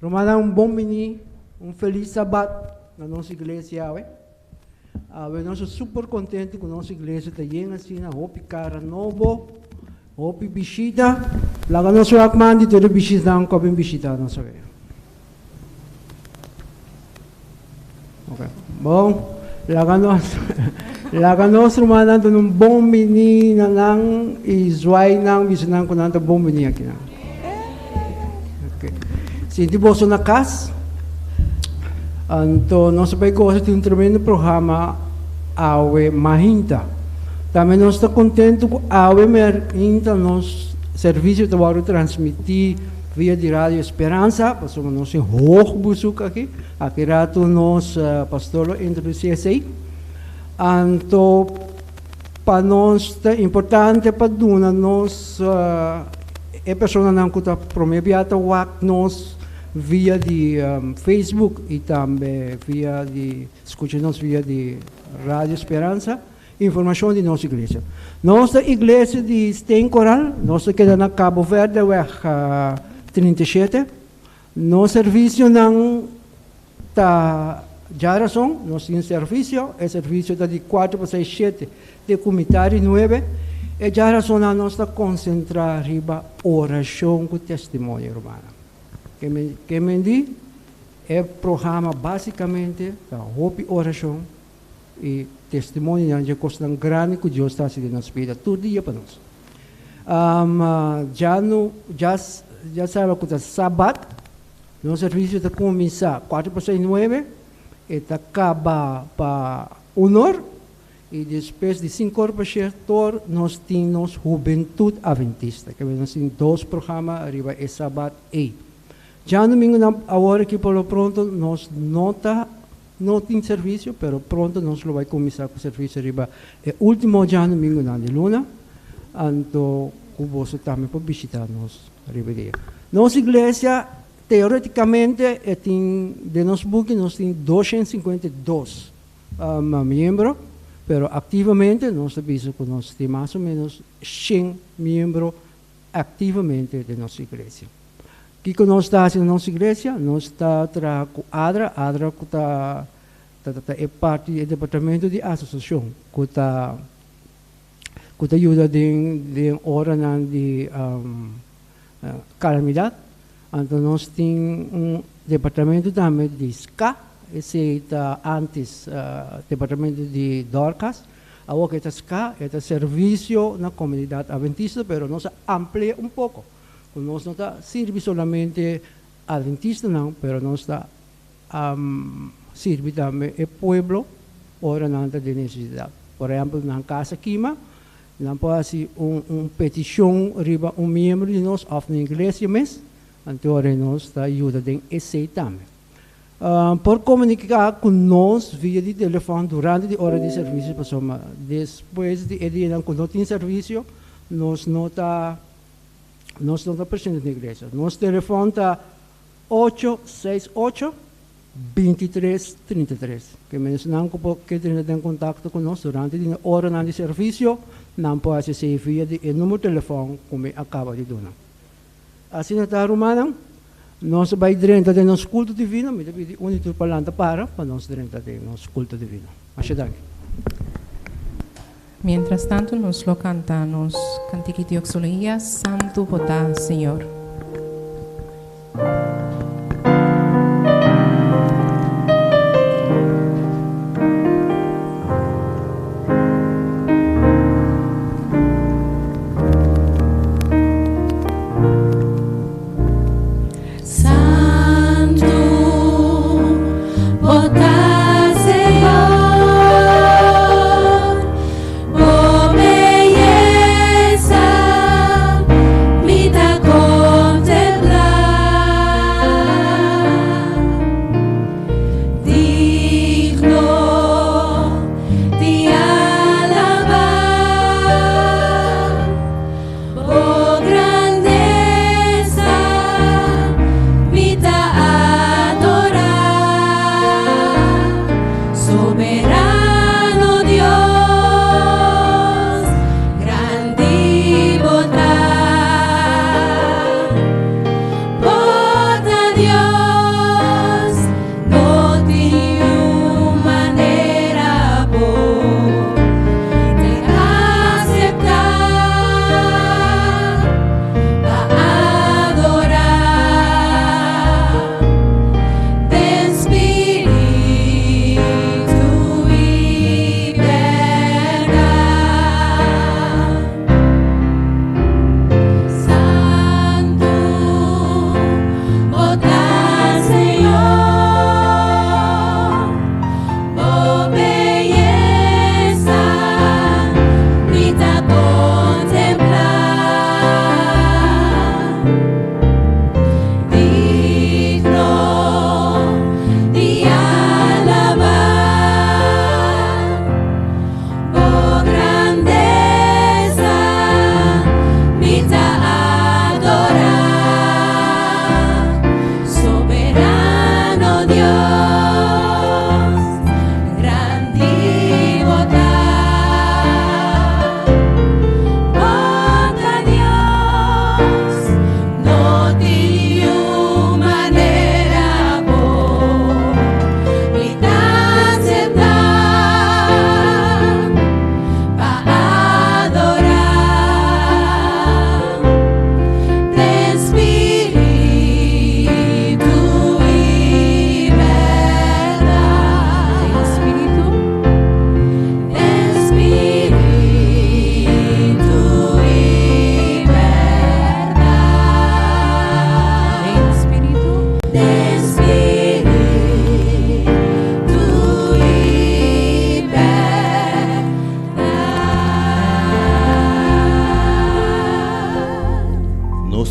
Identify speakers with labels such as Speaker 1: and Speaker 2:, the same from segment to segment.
Speaker 1: Romana, um bom menino, feliz sábado na nossa igreja. Nós estamos super contentes com a nossa igreja. Está cheia assim, hopi cara novo, hopi visita. Lá que nós vamos de toda visita, não cabem visita nossa igreja. Ok. Bom, lá que nós Romana, um bom menino, e zoai não, visita com um bom menino aqui. Sinti você na casa, então nós vamos gostar de tremendo programa Awe Mahinta. Também nós estamos contentes com Awe Mahinta, nosso serviço de transmitir via de Rádio Esperança, porque nós temos hoog bezoek aqui. Aqui rato nós pastor introduzir aí. Então, para nós é importante para nós é pessoa não que está promovendo nós via de Facebook e também via de escutamos via de Rádio Esperança, informação de nossa igreja. Nossa igreja de Steen Coral, nossa queda na Cabo Verde, 37. Nosso serviço não está Jarason, nosso serviço, é serviço de 4 para 6, 7, de comitário 9, e Jarason nós está concentrar riba oração com testemunho romano. Que me diz, é programa basicamente da hope oração e testemunho de coisa grande que Deus está fazendo na nossa vida, todo dia para nós. Já sabe que é sábado, no serviço está começar 4 para 6, 9, e está acaba para 1 hora, e depois de 5 horas para 7 horas, nós temos Juventude Adventista, que nós temos 2 programas, arriba é sábado e já no domingo, agora que por pronto, nós não temos serviço, mas pronto nós vamos começar com o serviço arriba. É o último dia no domingo de luna, então você também pode visitar nós arriba dia. Nossa igreja, teoreticamente, de nosso book, nós temos 252 membros, mas ativamente, nós sabemos que nós temos mais ou menos 100 membros ativamente de nossa igreja. O que nós estamos fazendo na nossa igreja? Nós estamos com Adra que é parte do departamento de associação, que ajuda de hora de calamidade. Então, nós temos departamento também de SCA, esse está antes departamento de Dorcas. Agora que SCA é serviço na comunidade adventista, mas nós amplia pouco. Nós não está serve solamente adventista não, mas nós está serve também o povo ora nada de necessidade. Por exemplo, na casa Quima, não pode ser petição riba membro de nós ou na igreja mesmo, então nós está ajuda em esse também. Por comunicar com nós via de telefone durante a hora de serviço, depois de dia quando não tem serviço, nós não está presente na igreja. Nosso telefone está 868-2333. Que mencionam que tem contato com nós durante a hora de serviço, não pode ser via o número de telefone como acaba de dar. Assim está Romana, nós vai direto de nosso culto divino, me deve unir para nós direto de nosso culto divino. Acho.
Speaker 2: Mientras tanto, nos lo cantamos, cantiquito Oxolía, Santo Botá, Señor.
Speaker 3: Oh, belleza, vida con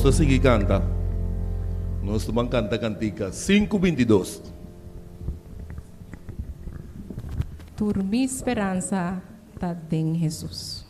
Speaker 3: Nós seguir canta. Nós vamos cantar cantica 5:22.
Speaker 2: Tur mi esperança está em Jesus.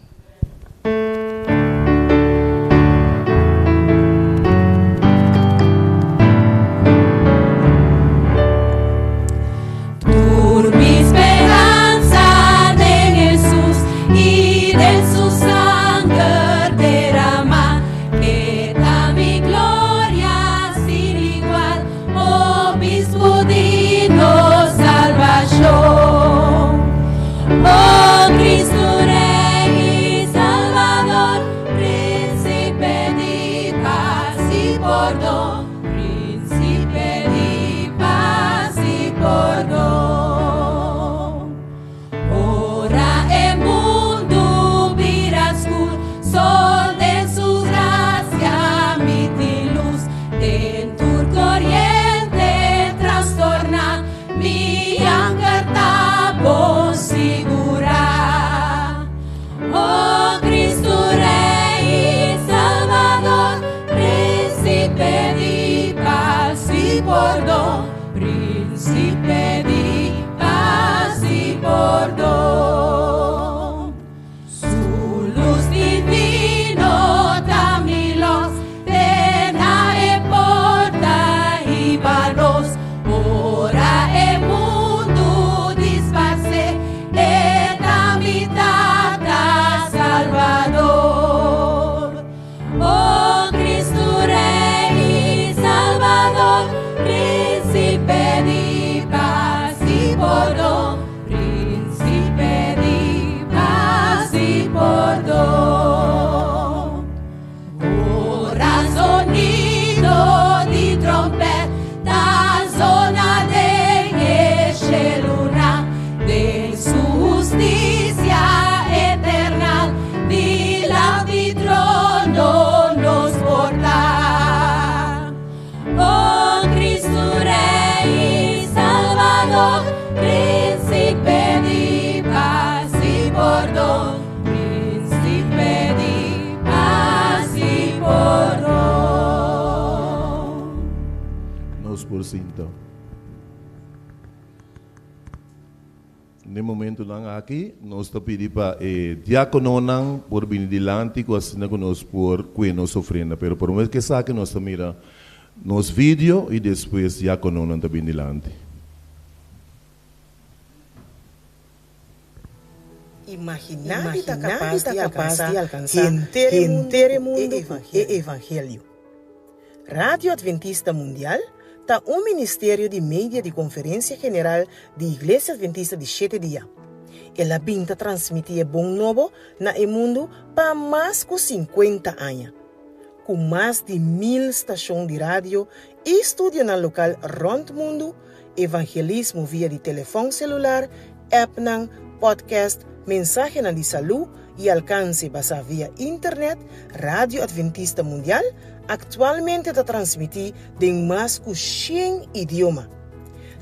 Speaker 3: No momento lang aqui, nós te pedimos para diácono nang por binidilante com assina conosco por que nos ofrenda. Pero por mais que saque, nós te mira nos vídeo e depois diácono nang te binidilante.
Speaker 4: Imaginari está capaz de alcançar inteiro mundo e evangelho. Rádio Adventista Mundial está ministério de mídia de Conferência General de Igreja Adventista de 7 dias. Ela binta transmitir bom novo na mundo para mais de 50 anos. Com mais de 1000 estações de rádio e estúdio na local rond mundo, evangelismo via de telefone celular, app, podcast, mensagem de saúde e alcance basa via internet. Rádio Adventista Mundial atualmente está transmitindo em mais de 100 idiomas.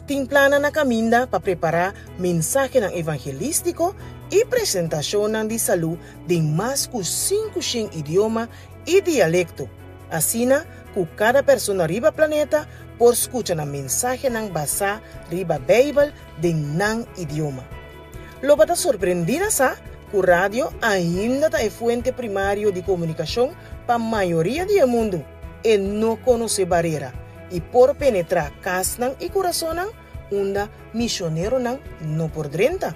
Speaker 4: Tem plano na caminha para preparar mensagem evangelístico e apresentação de saúde em mais de 500 idiomas e dialectos. Assim, que cada pessoa riba planeta por escutar a mensagem basa riba Bíblia em nan idioma. Lo bata surpreendida sa que o rádio ainda é fonte primária de comunicação para a maioria do mundo e não conhece barreira e por penetrar casa e coração onde missionário não por dentro.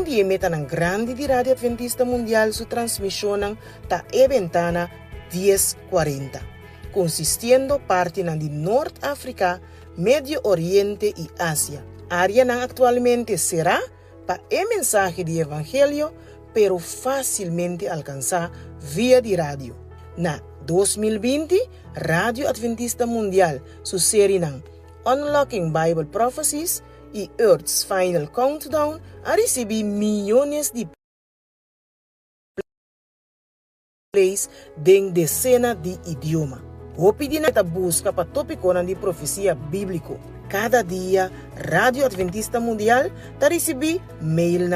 Speaker 4: Dia meta grande de rádio Adventista Mundial sua transmissão ta ventana 1040, consistindo parte de Norte África, Médio Oriente e Ásia. Área atualmente será para a mensagem de evangelho, pero facilmente alcançar via de rádio. Na 2020, Rádio Adventista Mundial, sua série Unlocking Bible Prophecies e Earth's Final Countdown, a receber milhões de plays em dezenas de idiomas. O pedido é busca para tópico de profecia bíblico. Cada dia, Rádio Adventista Mundial está recebendo mail,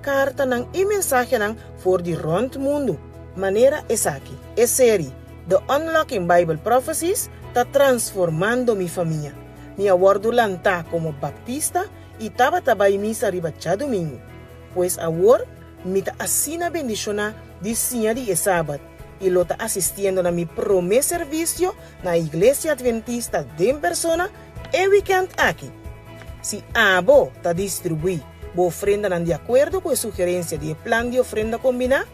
Speaker 4: carta e mensagem for de rond mundo. Maneira essa aqui. É série The Unlocking Bible Prophecies está transformando mi familia. Mi abordo lanta como baptista y tabay misa ribacha domingo. Pues ahora mi ta asina bendiciona diseña di sábado y lo está asistiendo a mi primer servicio na iglesia adventista de en persona el weekend aquí. Si abo ta distribuir bo ofrenda de acuerdo con sugerencia de plan de ofrenda combinada,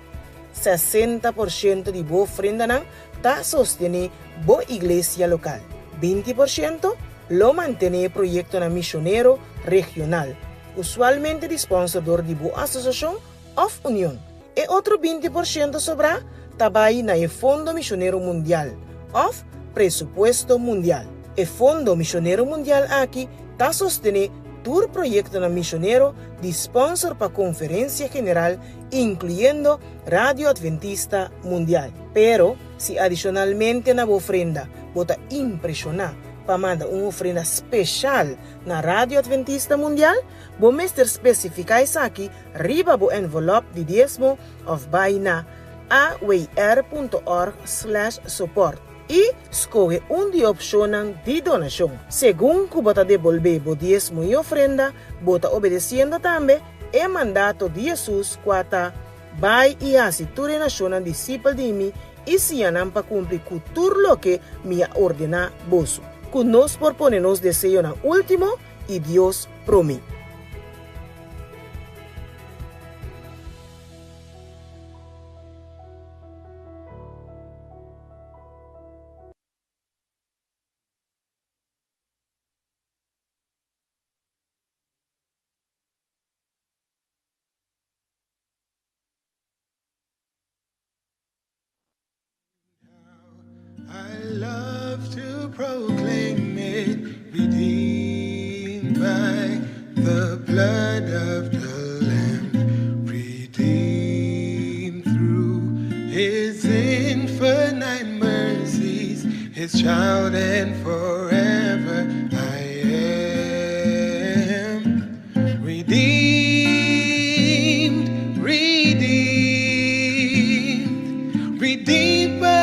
Speaker 4: 60% de bo ofrenda ta sostiene bo iglesia local. 20% lo mantiene proyecto na misionero regional, usualmente de sponsorador de bo asociación o unión. E otro 20% sobra tabay na el Fondo Misionero Mundial o Presupuesto Mundial. El Fondo Misionero Mundial aquí ta sostiene tour proyecto na misionero de sponsor para conferencia general, incluyendo Radio Adventista Mundial. Pero si adicionalmente na ofrenda bota impresionar para mandar una ofrenda especial na Radio Adventista Mundial, bo mister especificais aqui riba bo envelope de diezmo of buy na awr.org/support e escolhe de opção de donação. Según que bota devolver bo diezmo e ofrenda, bota obedecendo também o mandato de Jesus quata vai e assim tu naciona discípulo de mim e se anam para cumprir com tudo lo que me ordena boso. Que nos propone nos desejo na último e Deus promete.
Speaker 5: I love to proclaim it, redeemed by the blood of the Lamb, redeemed through His infinite mercies, His child, and forever I am redeemed, redeemed, redeemed by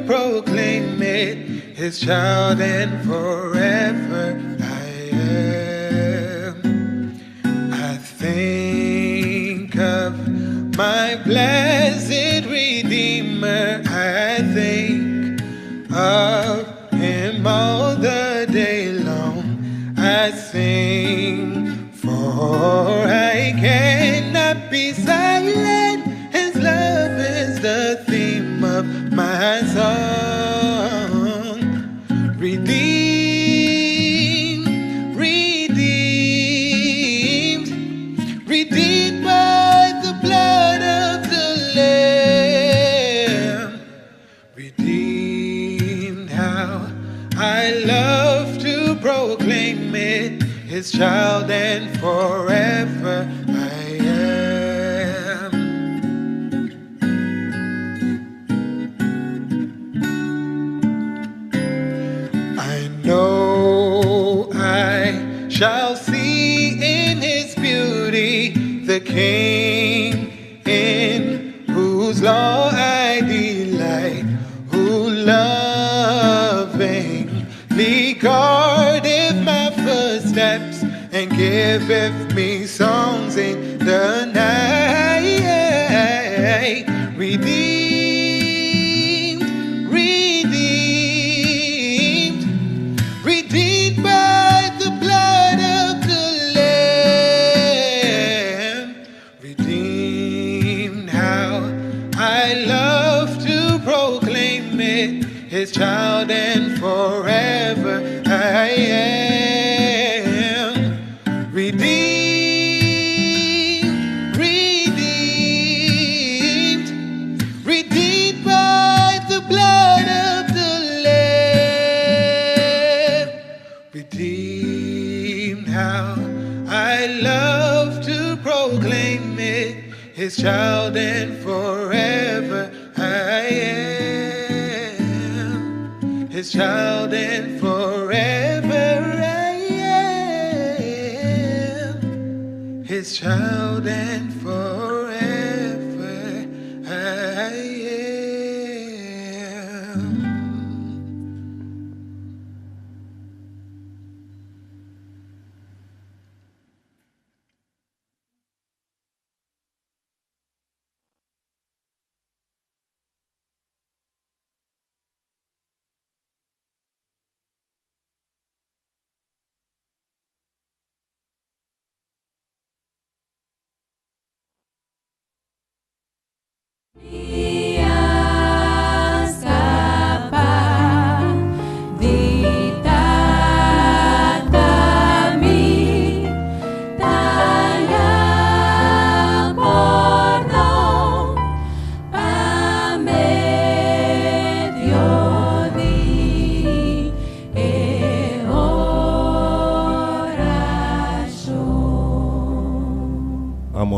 Speaker 5: proclaim it, His child, and forever I am. I think of my blessed Redeemer, I think of Him all the day long. I sing, for I cannot be silent. His love is the theme of my song. Redeemed, redeemed, redeemed by the blood of the Lamb. Redeemed, how I love to proclaim it, His child, and forever I am. I know I shall see in His beauty the King, in whose law I delight, who lovingly guardeth my footsteps and giveth me songs in the night. Redeemed, redeemed, redeemed by the blood of the Lamb. Redeemed, how I love to proclaim it, His child, and forever I am. Redeemed, redeemed, redeemed by the blood of the Lamb. Redeemed, how I love to proclaim it, His child, and forever I am. His child, and forever I am.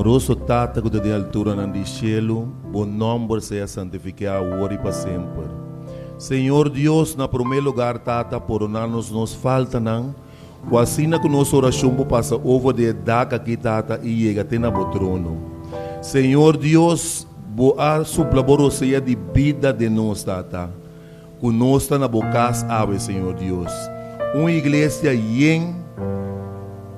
Speaker 3: Amoroso Tata, que de altura no cielo, bom nome seja santificado agora e para sempre. Senhor Deus, na primeiro lugar, Tata, por nos falta não, o assina que nossa oração passa over de daca aqui, Tata, e chega até na trono. Senhor Deus, boa suplaboro seja de vida de nós, Tata, que nós está na bocas ave, Senhor Deus. Uma igreja yen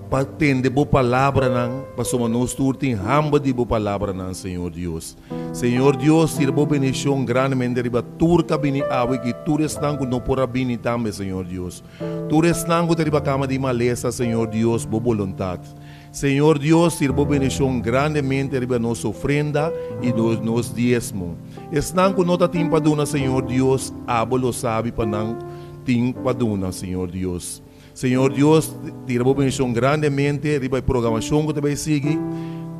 Speaker 3: para atender boa palavra não, para somar nós turtem hamba de boa palavra não, Senhor Deus. Senhor Deus, tira boa bendição grandemente riba turca bini ave que tu estão com não por bini também, Senhor Deus. Tu estão com riba cama de maleza, Senhor Deus, boa vontade. Senhor Deus, tira boa bendição grandemente riba nossa ofrenda e nos diezmo. Estão com nota timpa duna, Senhor Deus, abo lo sabe para não timpa duna, Senhor Deus. Senhor Deus, tira boa bendição grandemente, riba a programação que também sigue.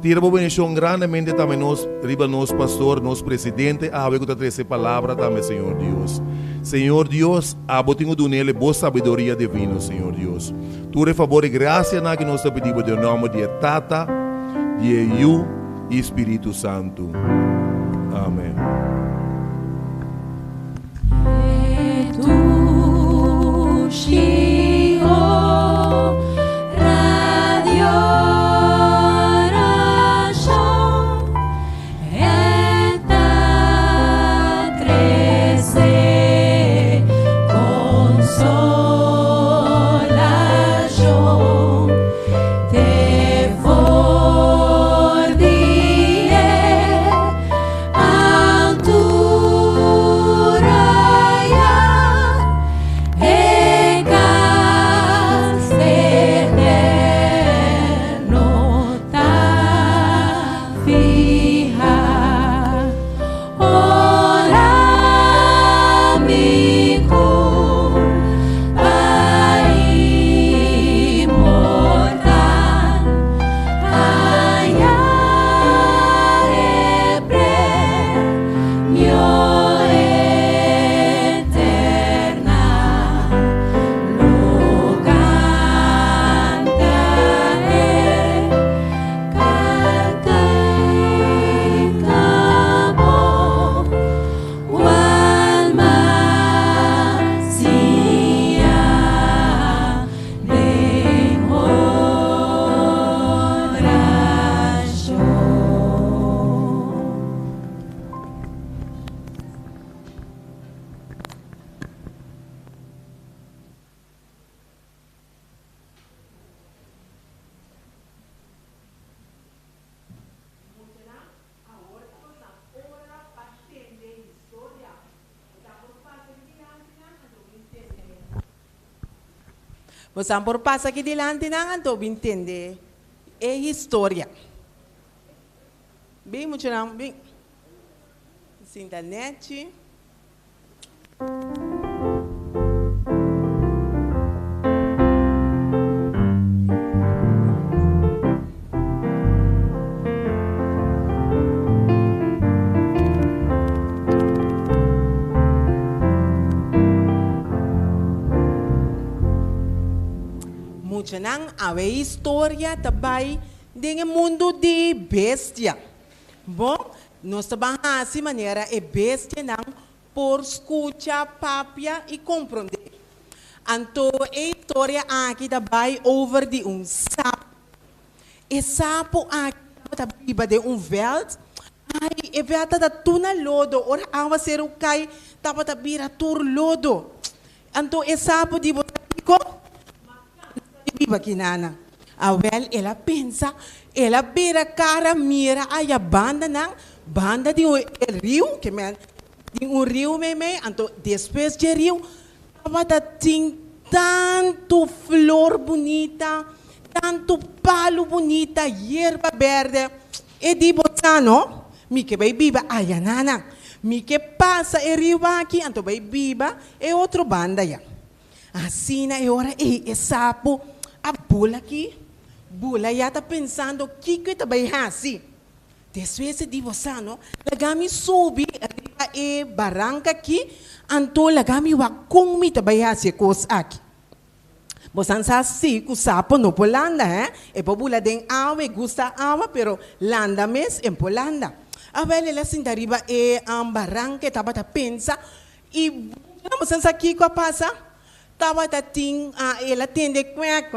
Speaker 3: Tira boa bendição grandemente também nós, riba nosso pastor, nosso presidente, a ver que está trazendo palavra também, Senhor Deus. Senhor Deus, a botinho do nele boa sabedoria divina, Senhor Deus. Tu re favor e graça na que nós pedimos de nome de Tata, de Eu e Espírito Santo. Amém.
Speaker 6: Você por passar aqui delante não estou entender é história. Bem muito não, bem. Internet. Muito não, a história também do mundo de bestia. Bom, nós trabalhamos assim maneira é bestia não por escutar, papia e compreender. Então, a história aqui também over de sapo. E sapo aqui também de veld. Ai, e veld da tuna lodo, ora awa ser o kai, tapa tabira tur lodo. Então, e sapo de botico viva aqui nana. Awel, ela pensa, ela vira cara, mira, aí a banda não, banda de rio, que men, de rio meme, então depois de rio, tava tem tanto flor bonita, tanto palo bonita, hierba verde, e di botano, mi que vai viva, aí a nana, mi que passa e rio aqui, então vai viva, e outro banda ya. Assim na hora, e sapo, a bula aqui, bula já está pensando que está bem assim. Depois de você, não, lagami subi e barranca aqui, então lagami wakumi está bem assim coisa aqui. Bosan sa si kusapo no Polanda, E popula den awe, gusta awa, pero landa mes en Polanda. Avele la sindariba barranque tabata pensa e bosan sa kiko pasa. Tabata ting ela tende quack.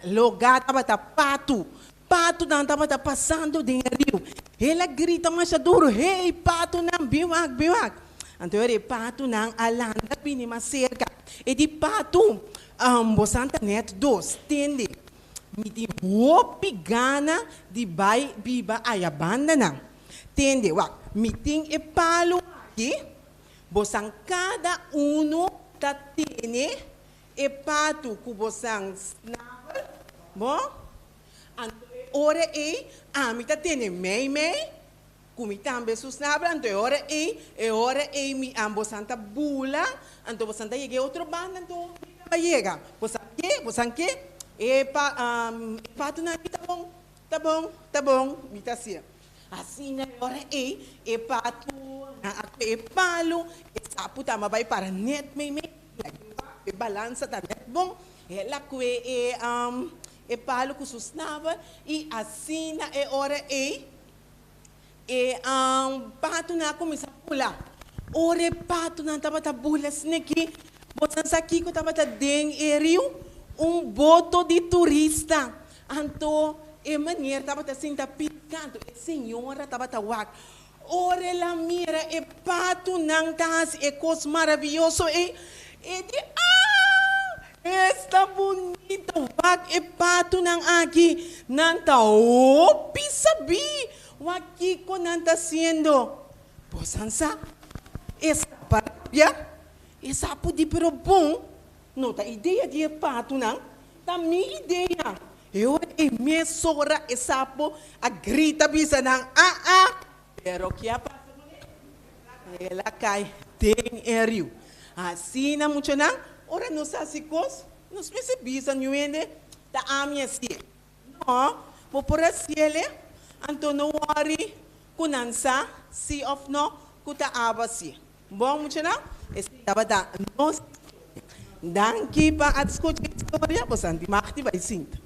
Speaker 6: Loga tabata pato. Pato dan tabata passando den rio. Ela grita mais duro, hey pato nan biwag. Então ele pato nan alanda pinima cerca. E di pato bosanta net dos tende. Mi di hopi gana di bai biba ayabanda nan. Tende mi ting e palo aqui. Bosan cada uno tatene e pato kubosang snavel. Bom? Ora mi tatene mei, kumita ambe susnavel, anto ora mi ambo santa bula, anto bosanta llegue outro banda, anto llega. Bosan que pato na tá bom, mita sia. Assim na ora pato na palo, sapo tama vai para net mei, balança tá net bom, ela que palo com susnava e assim na hora pato na começa a pular. Ora pato na tava bula sneki, botan aqui que tava den rio boto de turista. Anto maneira tava sinta picando, senhora tava wak. Ora la mira pato nang tas cos maravilhoso de está bonito, wag pato nang aqui, nanta pisabi, waki ko nanta siendo, posansa, essa parabia, essa pudi pero bom, não tá ideia de pato nang, tá minha ideia, eu me sora essa po a grita bisa nang pero que a passa ela cai tem rio, assim na muito nang. Ora nos asicos, nos percebisa nuende da amia si. No, por asiele, anto no worry, kunansa, si of no, kuta abasi. Bom, muito na? Estava da nos. Danke pa at escutar história, você anti machti vai sinta.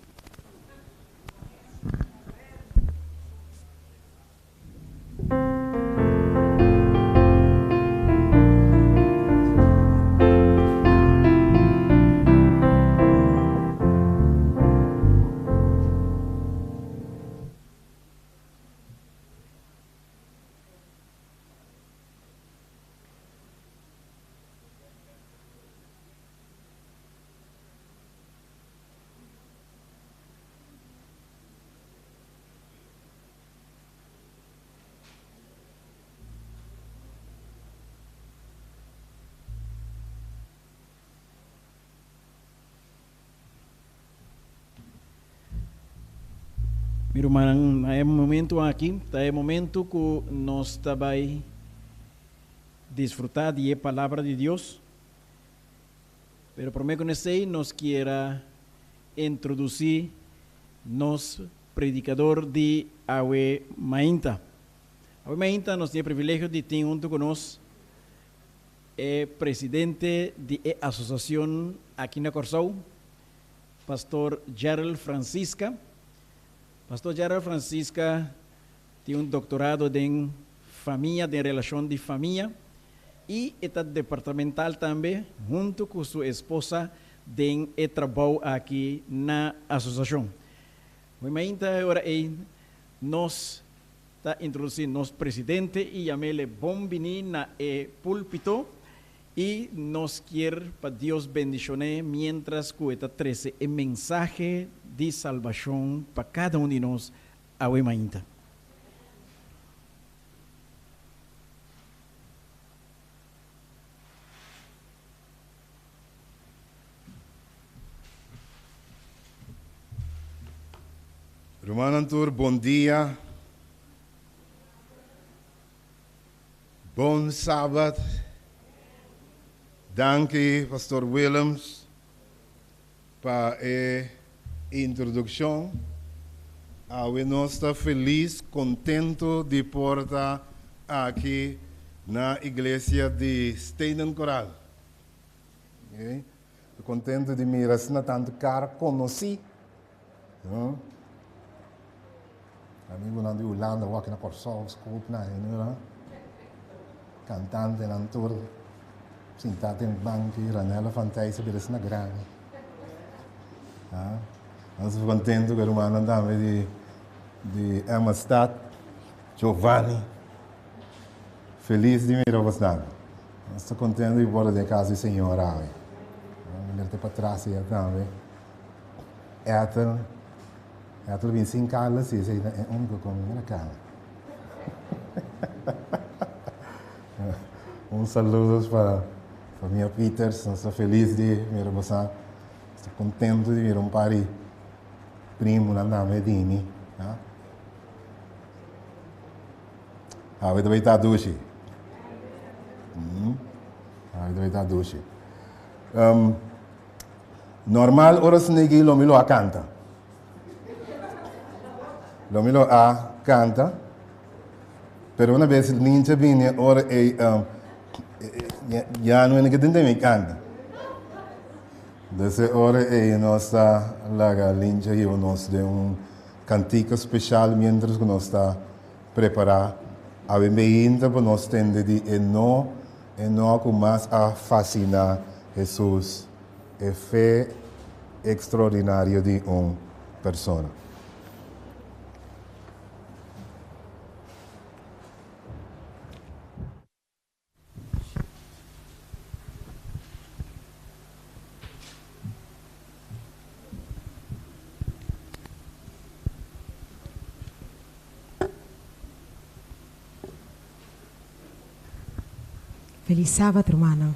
Speaker 7: Irmão, é momento aqui, é momento que nós também desfrutar de palavra de Deus. Pero primeiro que nós queira introduzir nosso predicador de Awe Mainta. Awe Mainta nós tem o privilégio de ter junto conosco presidente da associação aqui na Corsou, pastor Gerald Francisca. Pastor Gerald Francisca tem doutorado em família, de relação de família, e está departamental também, junto com sua esposa, tem trabalho aqui na associação. Mas agora nós está introduzindo nosso presidente e chamele bom venir na púlpito e nós quer para Deus bendicionar mientras que está trece o mensagem de salvação para cada um de nós a ainda.
Speaker 8: Romano Antur, bom dia. Bom sábado. Danke, Pastor Williams, para a introdução. Nós estamos felizes, contentos de portar aqui na igreja de Steinen Coral. Okay? contento de mirar na tanto cara conheci. Amigo lá de Holanda, eu aqui na Corsol, desculpa, né? Cantante, cantor, sentado em banco, ranela fantasia, beres na grande. Nós estamos contentos com o irmão também de Emma Stad, Giovanni. Feliz de mirar você. Nós estamos contentes de ir de casa do Senhor. Ele está para trás também. Ethel vem sem cala, se é único como na cala. Saludo para a minha Peters, nós estamos felizes de ver você. Estou contente de ver pari primo na Medini. Vai estar duche. Vai estar duche. Normal, horas negi lo milo a canta. Lo milo a canta. Pero una vez el ninja viene, ora ya no es que me canta. Entonces ahora nos está la linja y nos de un cantico especial mientras que nos está preparado. A ver, me entra por nos tende de no con más a fascinar Jesús. Es fe extraordinario de una persona.
Speaker 9: Feliz sábado, hermano.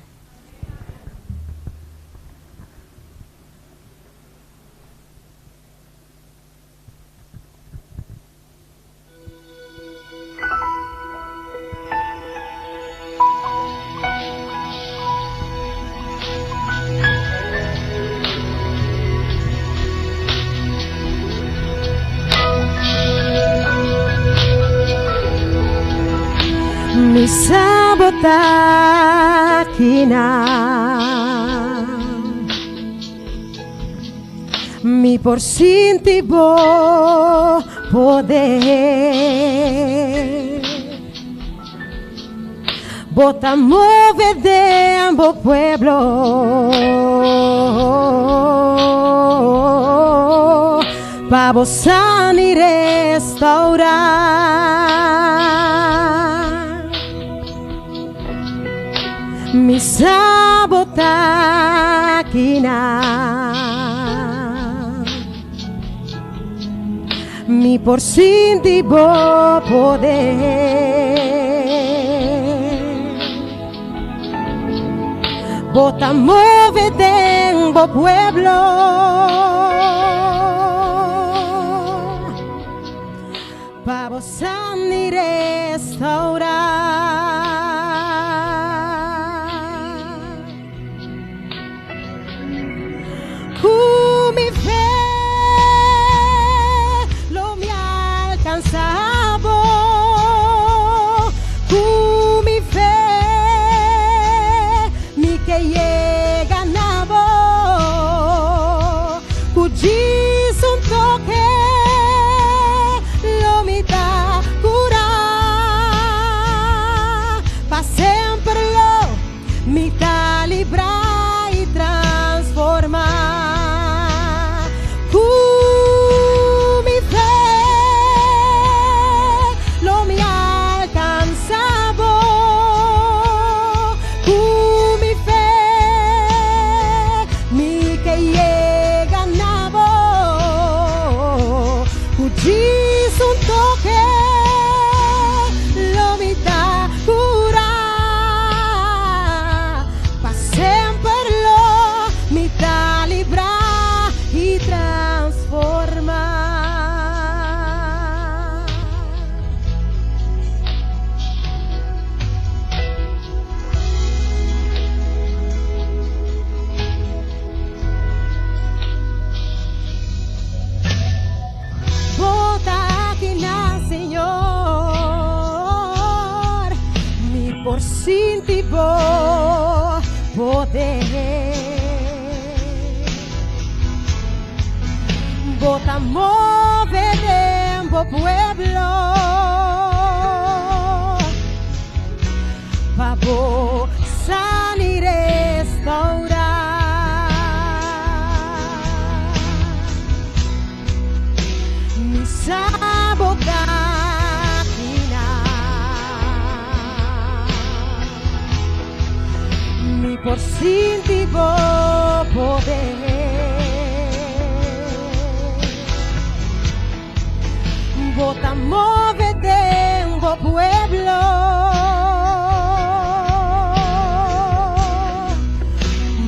Speaker 9: Mi sabotakina, mi por sin ti bo poder, bota move de ambos pueblos, pa vos y restaurar. Mi sabotakina, mi por sin ti bo poder, bota move dengo pueblo, pa vos y restaurar. Mi fe lo me alcanzaba, mi fe mi que llega nabo, cujis un toque lo me da cura, pa sempre lo mi da libra y transformar. Sin ti bo poder, bota mover dentro pueblo, vamos a restaurar. Mi sabocatina, mi por sintivo poder. Bota move dentro pueblo,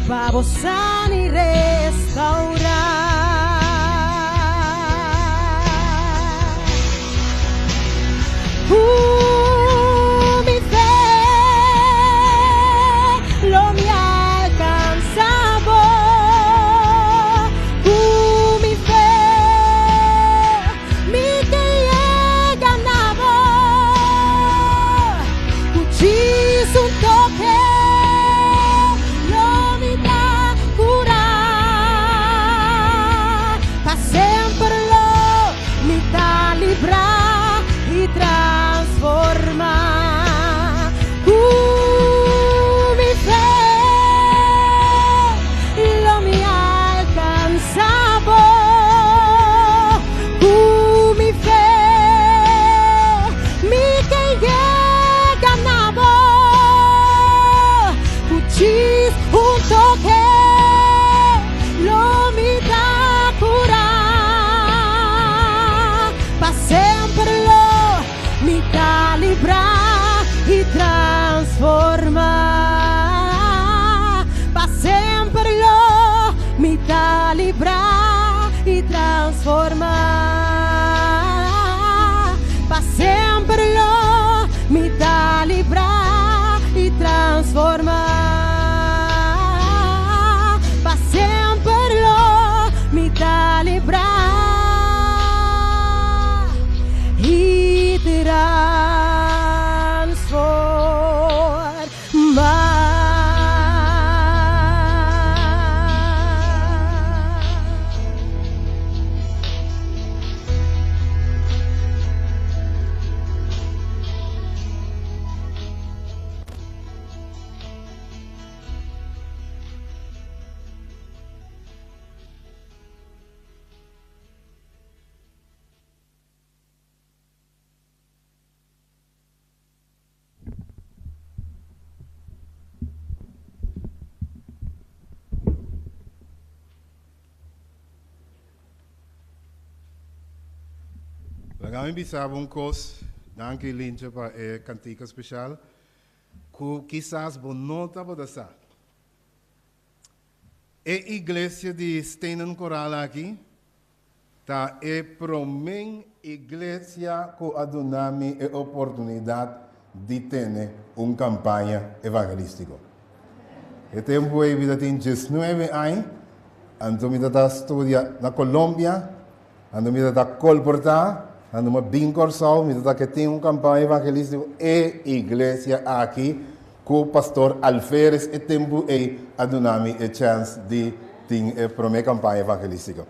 Speaker 9: vamos a restaurar. Mi fe lo me alcanzaba, mi fe mi que ganaba, cuchis un toque lo me da curar, pa sempre lo mi da librar y transformar. Mi fe lo me alcanzaba, mi fe mi que ganaba, cuchis un toque lo me da curar, pa sempre lo mi da librar y transformar, pa sempre lo mi da librar y transformar, pa sempre lo mi da librar y transformar, pa sempre lo mi da librar y
Speaker 8: Kami bisaba kos, danke Lince para cantica especial, que quizás bonota para sa. Igreja de Stenen Coral aqui, tá promen igreja que adunami a oportunidade de ter campanha evangelística. E tempo é vida tem 19 anos, ando me da estudia na Colômbia, ando me da Colporta, ando me bem corsal, me da que tem campanha evangelística e igreja aqui, com o pastor Alferes e tempo é adunami a chance de ter promen campanha evangelística.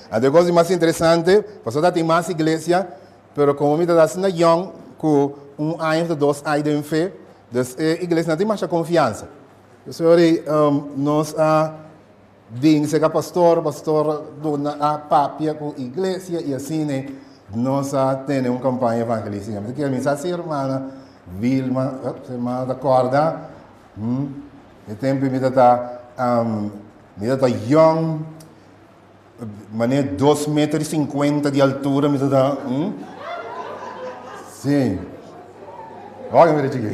Speaker 8: A coisa mais interessante, pastor tem mais igreja, pero como me da na young, com ano, 2 anos de fé, a igreja não tem mais confiança. Senhor, nós vim ser pastor dona a papia com a igreja e assim, né, nós temos uma campanha evangelística. Porque a minha irmã Vilma, irmã da corda, e tempo me dá young, mané 2,50 metros de altura, me dá, sim. Olha, me diga.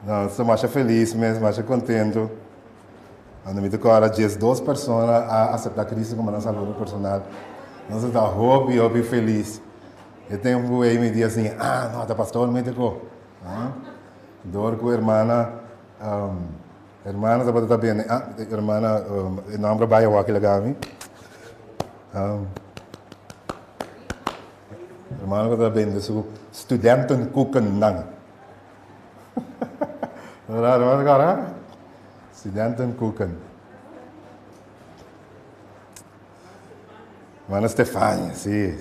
Speaker 8: Não, estou mais feliz mesmo, mais contente. Quando me tocou agora 2 pessoas a aceitar Cristo como nossa salvador personal. Nós estamos hobby feliz. E tempo aí me diz assim, não, tá pastor, me tocou. Dor com a irmã, irmã está para bem, irmã, não trabalha o aqui legal, irmã está bem, isso estudante com canang. Agora, se danten koeken. Mana Stefania, sim.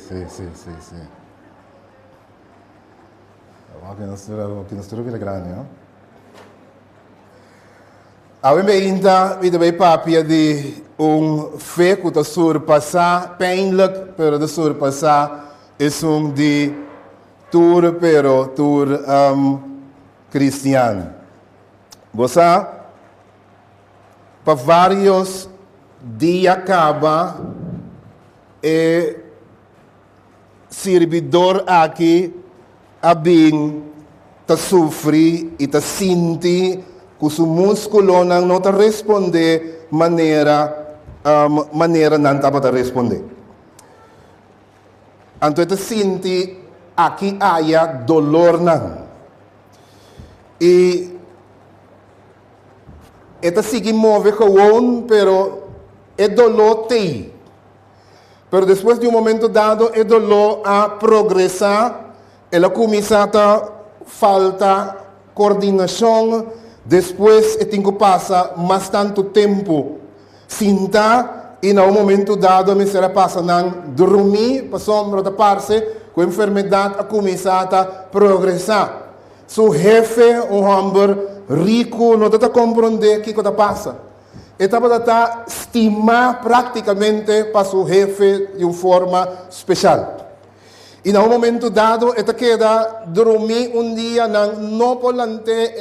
Speaker 8: Aqui nós temos que grande, não? A mim ainda me deu papia de fé que está surpassar, pijnlijk, pero de surpassar é de tour, pero tour cristiano. Você, para vários dias acaba servidor aqui a bem ta sofre e ta sente que o músculo não ta responde maneira não ta para responder. Então ta sente aqui há dolor não. E esta sigue move com pero é dolor tem. Pero depois de momento dado, é dolor a progressar, ela começa a falta coordenação, depois tem que passar mais tanto tempo sentar e no momento dado me será passa não dormir, para sombra da parte, com a enfermidade a começar a progressar. Seu jefe, homem rico, não está compreender o que está passando. Estava a estimar praticamente para o jefe de uma forma especial. E no momento dado, ele queda dormir dia, não polante,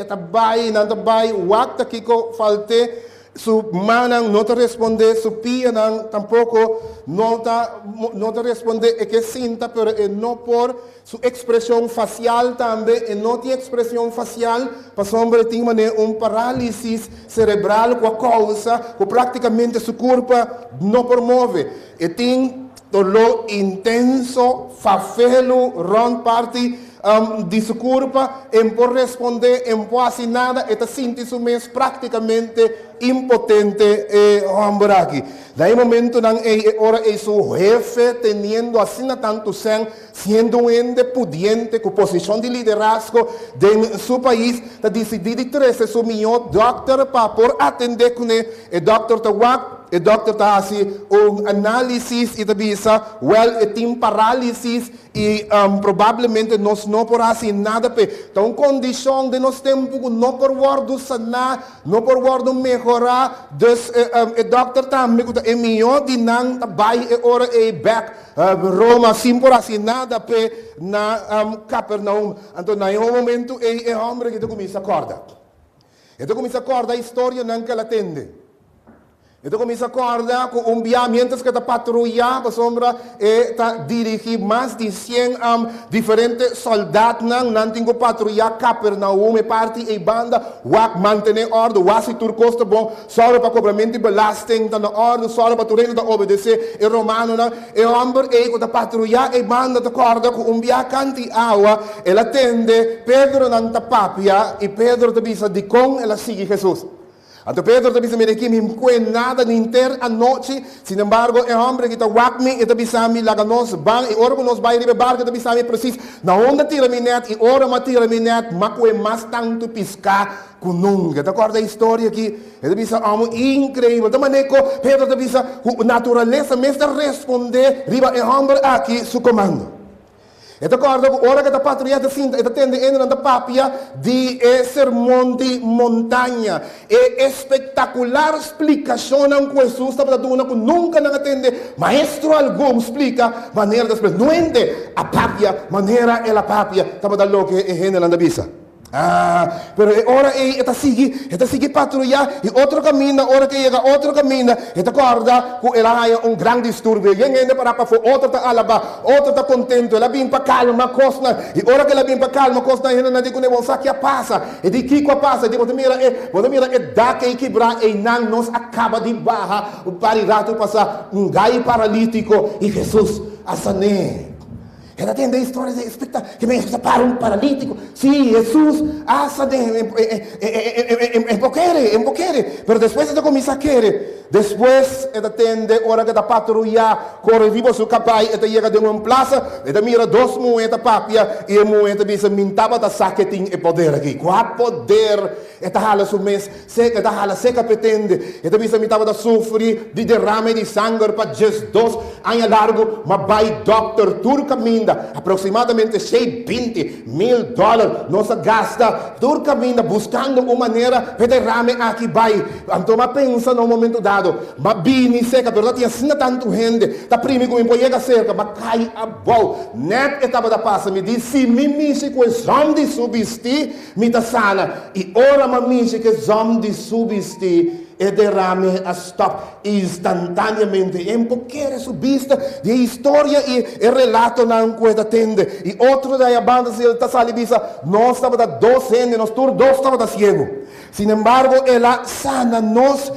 Speaker 8: não vai, o que falte, su manang não te responde, su pia tampouco não te responde, é que sinta, pero é não por sua expressão facial também, e não tem expressão facial, para sombra tem paralisia cerebral com a causa, que praticamente seu corpo não promove, e tem dolor intenso, fafelo, round party, de sua corpo, em por responder, em por assim nada, e sente isso mesmo praticamente impotente homem aqui. Daí momento não é hora é seu jefe tendo assim tanto sem sendo um ente pudiente com posição de liderazgo de seu país, está decidido trazer seu melhor doctor para por atender com ele, e doctor o doctor está assim análise e está tem paralisia e provavelmente nós não por assim nada então condição de nós tempo não por guardo sanar não por guardo melhorar dus o doctor também é melhor de não vai hora é back Roma sim por assim nada na Capernaum então no momento é homem que começa a acordar a história não que ela atende. Então começa a acordar com enviamentos que está patrulhar para sombra e está dirigir mais de 100 diferentes soldados não tem que patrulhar Capernaum e parte e banda o manter ordem o se turcos tá bom só para cobramento de belasting tá na ordem só para tureno da obedecer e romano e homem e que está patrulhar e banda tá acorda com enviar canti água ela atende Pedro não tá papia e Pedro te bisa de com ela sigue Jesus. Então Pedro te disse, que me encuentro nada nem ter a noite, sin embargo, é homem que está wakme e te disse, laga nos bang, e ora que nos vai ribebar, que te disse, preciso, na onda tira me net, e ora ma tira me net, ma que mais tanto piscar, que nunca. Te acorda a história aqui? Ele disse, incrível. De maneira que Pedro te disse, a natureza mesmo responder, riba é homem aqui, seu comando. Então, quando hora que a patria da cinta, está tendo ainda na papia de sermão de montanha, é espetacular explicação que Jesus está dando que nunca não atende, maestro algum explica maneira de explicar, não é a papia, maneira é a papia, estava dando que é ainda na bisa. Pero ora está sigue patrulhar e outro caminho, hora que chega outro caminho, está acorda que ela há grande distúrbio, e ainda para outro está alaba, outro está contente, ela vem para calma, costa, e hora que ela vem para calma, costa, ainda não digo nem você que passa, e de que passa, de você mira é da que quebrar e não nos acaba de barra, o parirato passar gai paralítico e Jesus a sané. Ela tem histórias espetaculares, que me para um paralítico. Sim, Jesus asa em poquere, mas depois ela começa a querer. Depois ela tem hora que ela patrulha, corre vivo seu capai, ela chega de uma praça, ela mira duas moedas papia, e a moeda bisa mintava da saque tem poder aqui. Qual poder? Ela hala su mês, ela hala seca pretende, ela bisa mintava da sofrer, de derrame de sangue para just 2 anos largo, mas vai doctor turca minda, aproximadamente $20,000, nossa gasta, turca minda, buscando uma maneira para derrame aqui vai. Então, mas pensa no momento dado, mas bini seca, pero tinha assim tanto gente, tá primo como chega cerca, mas cai a boa, net etapa da passa, me diz, se me mixe com zom de subesti, me tá sana, e ora me mixe que zom de subesti, e derrame a stop instantaneamente. É um pouquinho subista de história e relato na coisa tende. E outro da banda se está salibisa, nós estava da 2 anos, nós todos estava da cego. Sin embargo, ela sana nós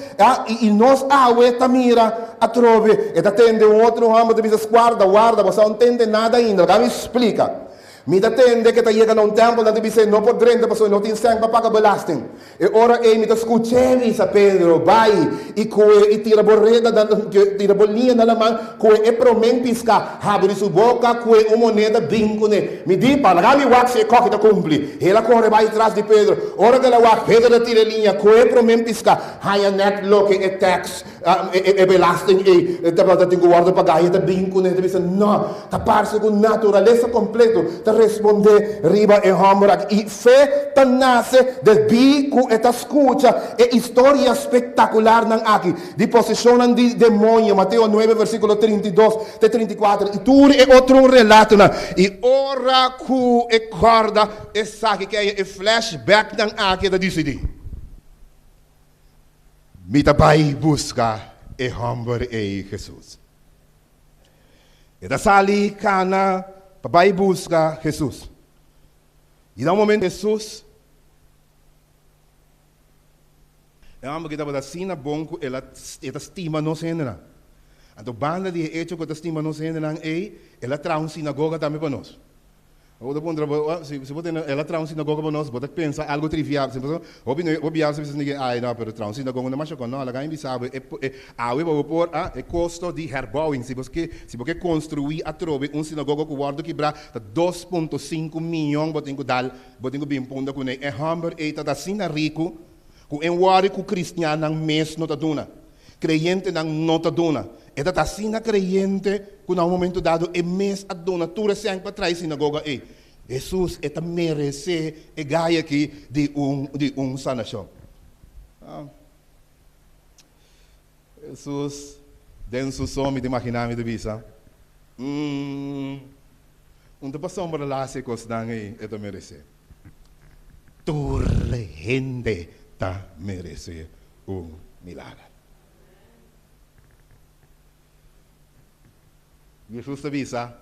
Speaker 8: e nós awe tamira a trove. E tende outro ramo de bisa guarda, você não entende nada ainda. Ela me explica. Mi tende que chega num tempo onde dice não pode render pessoa não tem sangue para pagar belasting. E ora mi escutei sa Pedro vai e coe e tira borreda tira bolinha na mão coe e promen pisca abre sua boca coe uma moneda bincone. Mi di para mi wax e coque da cumpli. Ela corre vai atrás de Pedro. Ora que ela wax Pedro tira linha coe promen pisca. Haya net loke e tax e belasting e tava tem guarda pagar e da bincone dice no, ta parse con naturaleza completo. Responder riba e hamrak e fé nasce del bico e escucha e storia spectacular ng aqui di posicionan di demonio Matteo 9 versículo 32 e 34 e tur e outro relato na e ora cu e corda e saque que é flashback ng aqui da decidi mita pai busca e hamber e Jesus e da sali cana papai busca Jesus. E dá momento Jesus. É uma coisa da sina bonco, ela estima não sendo nada. Então banda de hecho que estima não sendo nada, ela traz uma sinagoga também para nós. Se você ela traz uma sinagoga para nós, você pensa algo trivial. Se você obviar se você ninguém, não, pero traz uma sinagoga não mais com não, ela ganha sabe vai por é custo de herbouwing. Se você construir a trove uma sinagoga que guarda quebrar 2.5 milhões, você tem que bem ponta com é hamburger e tá sina rico, com em wari com cristiano mes não tá dona. Creyente não tá dona. E tá sina creyente que no momento dado é mes a dona tu recém para trás sinagoga Jesus é merece e gaia aqui de sanação. Jesus dentro do som de imaginar de visa. Onde passou para lá se costang é merece. Tu gente tá merece milagre. Jesus te avisa,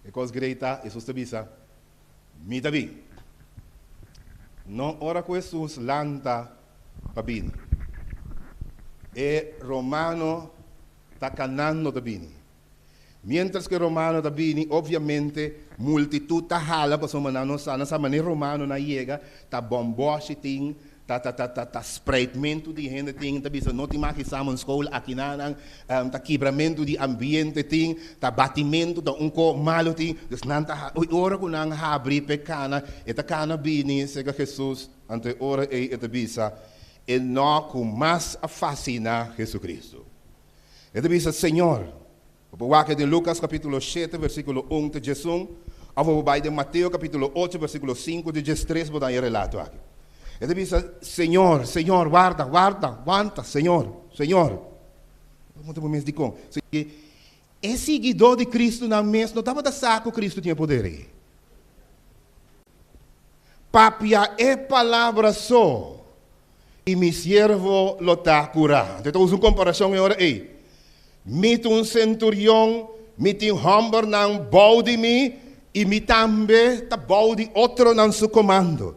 Speaker 8: e coisa greita, Jesus te avisa, mi tabi. Não ora com Jesus lanta pabini. E Romano ta canando tabini. Mientras que Romano tabini, obviamente, multitud ta hala, pa sumanano sana sa mani Romano na yega, ta bomboshi ting, ta spreidmento de gente ting, ta bisa noti makisama school aqui na ta quebramento de ambiente ting, ta batimento ta unko malo ting, dus nanta ora ko nang habri pecana, eta cana bini sega Jesus ante ora eta bisa e no com mais a fascina Jesus Cristo. Eta bisa Senhor, o de Lucas capítulo 7 versículo 1 de Jesus, o de Mateus capítulo 8 versículo 5 de Jesus 3 botar em relato aqui. Ele diz, Senhor, guarda, Senhor. Muito bom, mesmo digo. É seguidor de Cristo na mesa, não estava da saco Cristo tinha poder. Papia é palavra só, e mi siervo lo está curando. Então, usa uma comparação agora aí. Mito um centurião, mito um hamburger não bau de mim, e mi também tá bau de outro não seu comando.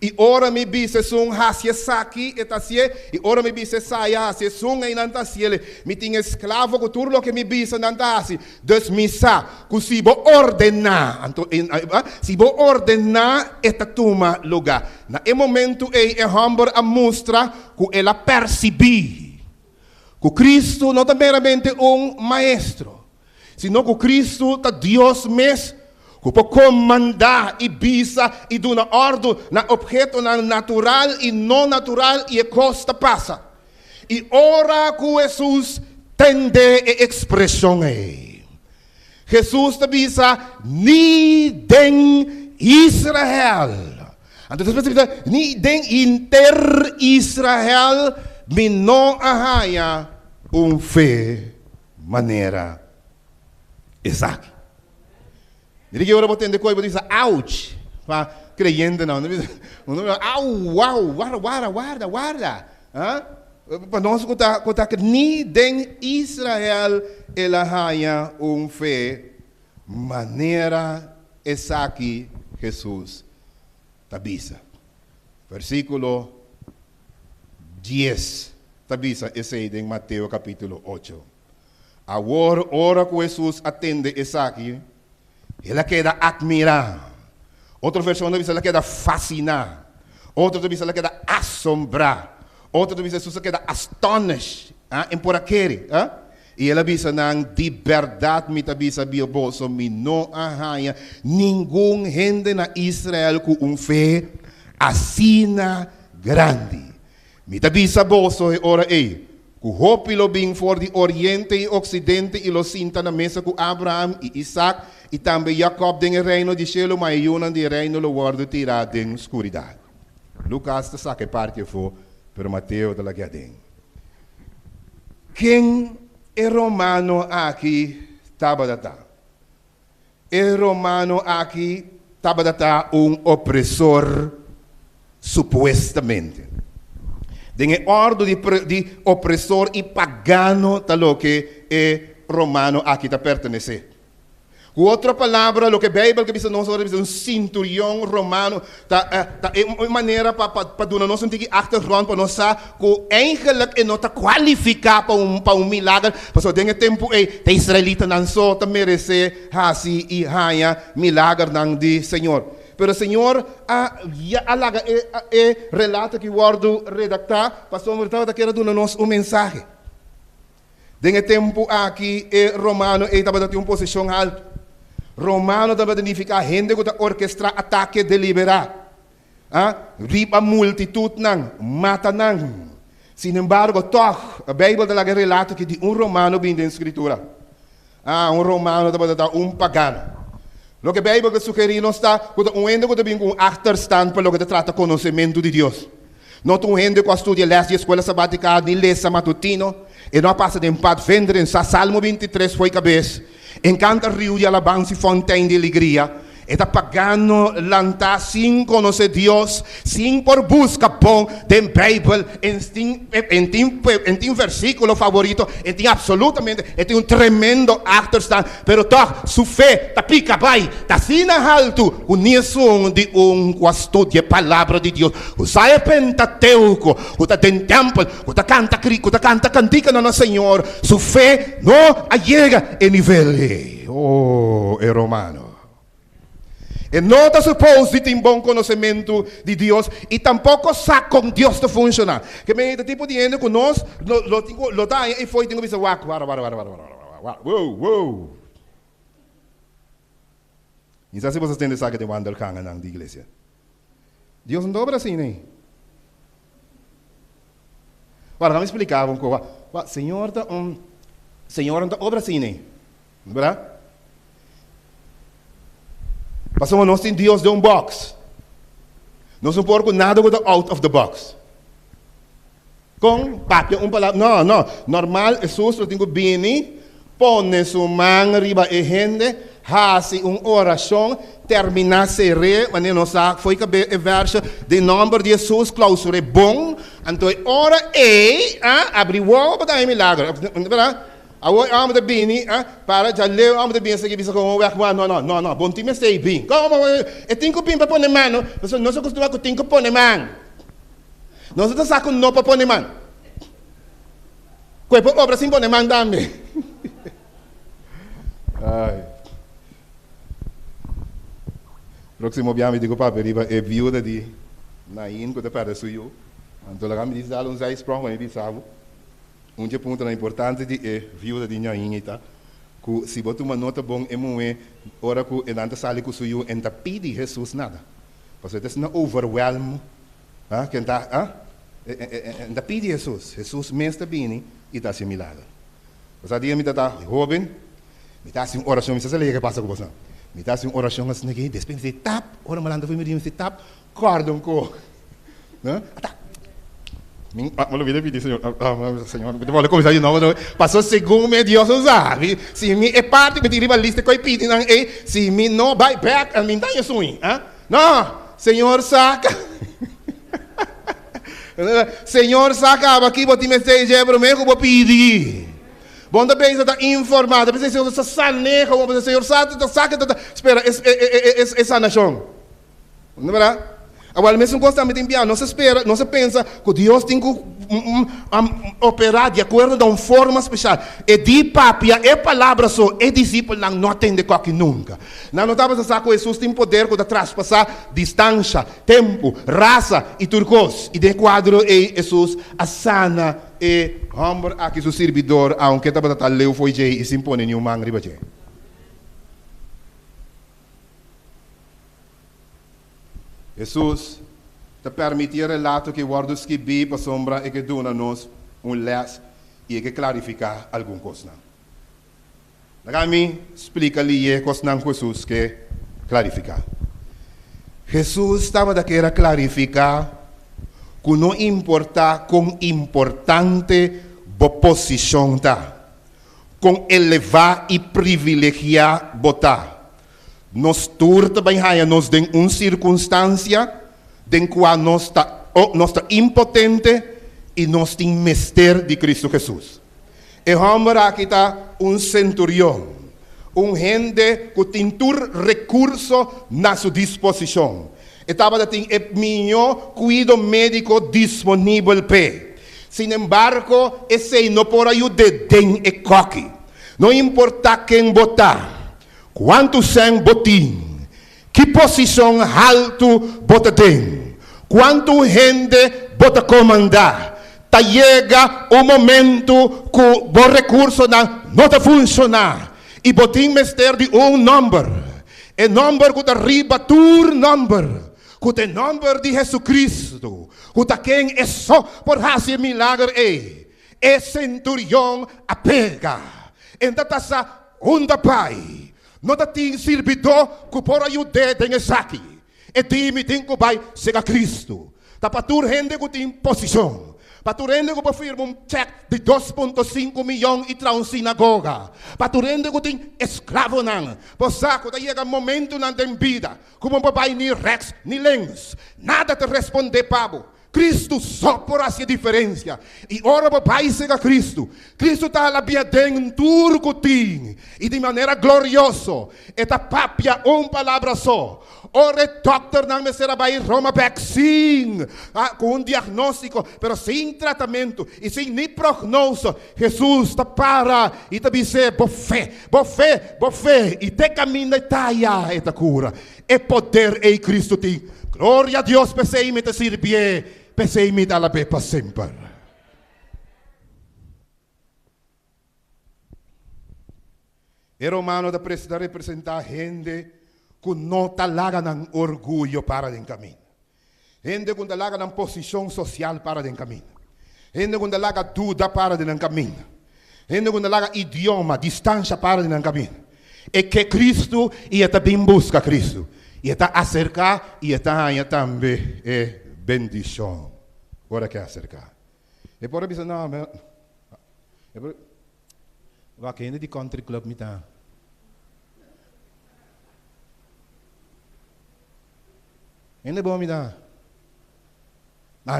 Speaker 8: e ora me bise sung hasia saki etasie, e ora me bise saia hasia sung e nantasiele, me tinha esclavo com tudo que me bise nantasi, dus me sa, que se bo ordenar, se bo ordenar eta tuma lugar, na e momento e humber a mostra que ela percebi, que Cristo não é meramente maestro, sino que Cristo é Deus mesmo, que pode comandar e bisa e dar uma ordem na objeto na natural e não natural e a costa passa. E ora que Jesus tende a expressão aí. Jesus te bisa ni den Israel. Então, ni den inter Israel me não arraia fé maneira exata. Ele que ora botando coisa, diz, ouch, para creyente não, guarda. Para nós contar que nem den Israel ela haja fé maneira essa que Jesus tabisa. Versículo 10, tabisa esse aí em Mateus capítulo 8. Agora, ora que Jesus atende essa aqui, ela queda admirar. Outra versão diz ela queda fascinar. Outra diz ela queda assombrar. Outra diz ela queda astonish. Em por aquele. E ela diz de verdade me tabisa bioboso me não arranha nenhum gente na Israel com fé assim grande. Me tabisa boso e ora ei. O hopi lo bing for de Oriente e Ocidente e lo sinta na mesa com Abraham e Isaac e também Jacob den reino de cielo, mas Yunan de reino lo guardo tirado em escuridade. Lucas te saque parte foi, pero Mateo de la Gadem. Quem é romano aqui tabadata? É romano aqui tabadata opressor supostamente. Den ordem de opressor e pagano talo que é romano aqui está pertencer. Outra palavra, o que a Bíblia diz nós é centurião romano, é uma maneira para dar nós um achtergrond para nós saber que eigenlijk não está qualificado para milagre, mas den tempo de Israelita não só merece hasi e haia milagre não de Senhor. Pero o Senhor alaga relato que guardo redactar, pastor Mortal da queira dar nós mensagem. Den tempo aqui romano estava em uma posição alta. Romano estava identificar gente que orquestra ataque deliberado. Riba multitud não, mata não. Sin embargo, toch, a Bíblia da relato que de romano vem da escritura. Romano estava pagano. Lo que a Bíblia sugere não está com gente que tem achterstand para o que trata conhecimento de Deus. Não tem gente que estuda les de escola sabatica, nem lesa matutino, e não passa de empate vender em Salmo 23 foi cabeça. Encanta rio de alabança e fontaine de alegria. Está pagando lanta sem conhecer Deus, sem por busca bom da Bíblia, em versículo favorito, tem absolutamente, tem tremendo achterstand, pero toch, sua fé, tá pica vai, tá sina alto, o nisso de estudia a palavra de Deus, o sai pentateuco, o tá tem templo, o tá canta crico, o tá canta cantica no Senhor, sua fé não chega a nível, é romano. E não está suposto que tem bom conhecimento de Deus e tampouco sabe como Deus está funcionando. Que me tipo de gente que nós lo dá e foi tenho visto wow. E se você tem sabe de wonder kanga na igreja. Deus não obra assim, né? Agora vamos explicar um pouco. Senhor não obra assim, né? Verdade? Passamos nós temos Deus de box. Nós não podemos nada out of the box. Com papel, palavra. Não. Normal, Jesus tem que vir, põe sua mão riba e gente, faz uma oração, termina a mas não sabe, foi que o verso de nome de Jesus, clausura bom, então ora abre o para dar milagre. Agora, amo de bini, para já leu, amo de bini, se que bisa como não, bom time sei bem. Como, é tinco pim para pôr mano, você não se acostuma com tinco pôr mano. Não se saco não para pôr mano. Coisa por obra sim pôr mano também. Ai. Próximo abbiamo dico papà arriva è viuda di Nain che parla su io. Anto la mi dice un sai sprong mi dice un punto importante di è viuda di Nain ita ku si botu uma nota bom e moe ora ku en anta sali ku su io en ta pidi Jesus nada. Parce que na overwhelm que en ta pidi Jesus mesta bini ita si milagre. Você dia me tá jovem, me tá assim oração, me se que passa com você. Me dá assim oração assim aqui, depois de tap, ora malanda foi me dizer tap, cordão co, né? Tá. Mim, malo vida pedi senhor, senhor, me vale começar de novo, passou segundo me Deus sabe, se me é parte me tira a lista coi pedi não é, se me não vai back, a mim tá isso aí, não, senhor saca. Senhor saca, aqui vou te meter já para mim que vou pedir. Bom, da bem está informado, pensa se você saneja, o Senhor sabe, saca, espera, essa nação, não é verdade? Agora mesmo constantemente enviar, não se espera, não se pensa que Deus tem que operar de acordo com uma forma especial. E de papia, é palavra só, é discípulo não atende qualquer nunca. Não estava a que Jesus tem poder para traspassar distância, tempo, raça e turcos. E de quadro é Jesus a sana e homem aqui seu servidor, aunque estava a leu foi jei e se impõe nenhum man riba jei. Jesus te permitir relato que guardos que bi para sombra e que dona nos les e que clarificar alguma coisa. Nagami explica-lhe coisa não Jesus que clarificar. Jesus estava daquela clarificar que não importa com importante a posição tá, com elevar e privilegiar botar. Nós turta bem raia nós tem uma circunstância em qual nós está impotente e nós tem mestre de Cristo Jesus. E homem aqui está um centurião, gente que tem todo recurso na sua disposição. Estava a ter o melhor cuidado médico disponível para. Sin embargo, esse não por ajudar den e coque. Não importa quem botar. Quanto sem botim, que posição alto bota tem, quanto gente bota comandar, tá chega o momento que o recurso não tá funcionar, e botim mestre de um número, e número que tá riba tur número, que tem número de Jesus Cristo, que tá quem é só por fazer milagre é centurião apega, então tá sa onda pai. Não tem servidor que por ajudar tem esse aqui. E time tem que vai ser a Cristo. Tá para tu gente que tem posição. Para tu gente que vai firmar um cheque de 2,5 milhões e traz uma sinagoga. Para tu gente que tem escravo não. Por saco, daí chega um momento na tem vida. Como não vai nem rex, nem lens. Nada te responder, Pablo. Cristo só por essa diferença. E ora vai ser a Cristo. Cristo está lá bem turco tim. E de maneira gloriosa. E tá papia palavra só. Ora doctor não me será vai Roma vaccine. Com diagnóstico, pero sem tratamento e sem nem prognóstico. Jesus está para e te dice bofé. E te caminha e taia e te cura. E poder em Cristo tem. Glória a Deus, pensei me te servir. Pensei me dá la be para sempre. E Romano da representar gente que não talaga ng orgulho para den caminho. Gente que talaga ng posição social para den caminho. Gente que talaga dúvida para den caminho. Gente que talaga idioma, distância para den caminho. E que Cristo e também busca Cristo. E está acercar e está aí também bendição. Agora quer acercar. E por isso não, vai querer de country club me tá. Ainda bom me dá.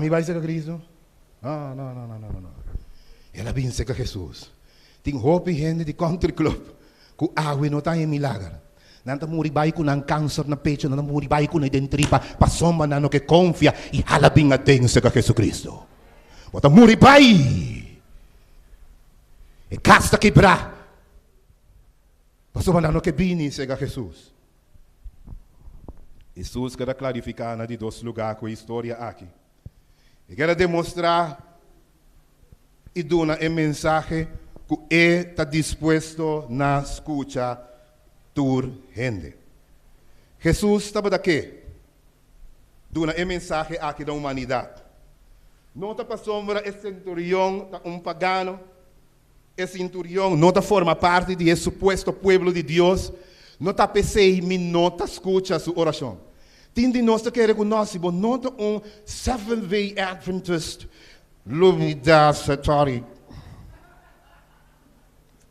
Speaker 8: Me vai ser Cristo? Não. Ela vem ser com Jesus. Ting hopi gente di country club. Ku awe no tayo milagre. Nanta muribay ko ng cancer na pecho, nanta muribay ko na identripa, pasomba na no que confia y halabing ating sa Jesucristo. Bota muribay. E casta quebra. Pasomba na no que bini sa Jesus. Jesus quer clarificar na de dois lugares com a história aqui. E quer demonstrar e dar um mensagem que está disposto na escuta tur gente. Jesus estava daqui, dando um mensagem aqui da humanidade. Não está para sombra esse centurião, pagano, esse centurião não forma parte de esse suposto povo de Deus, não está pensando, não está escutando a sua oração. Tem de nós que reconhecer, mas não está Seventh-day Adventist, Lumidas, Satori.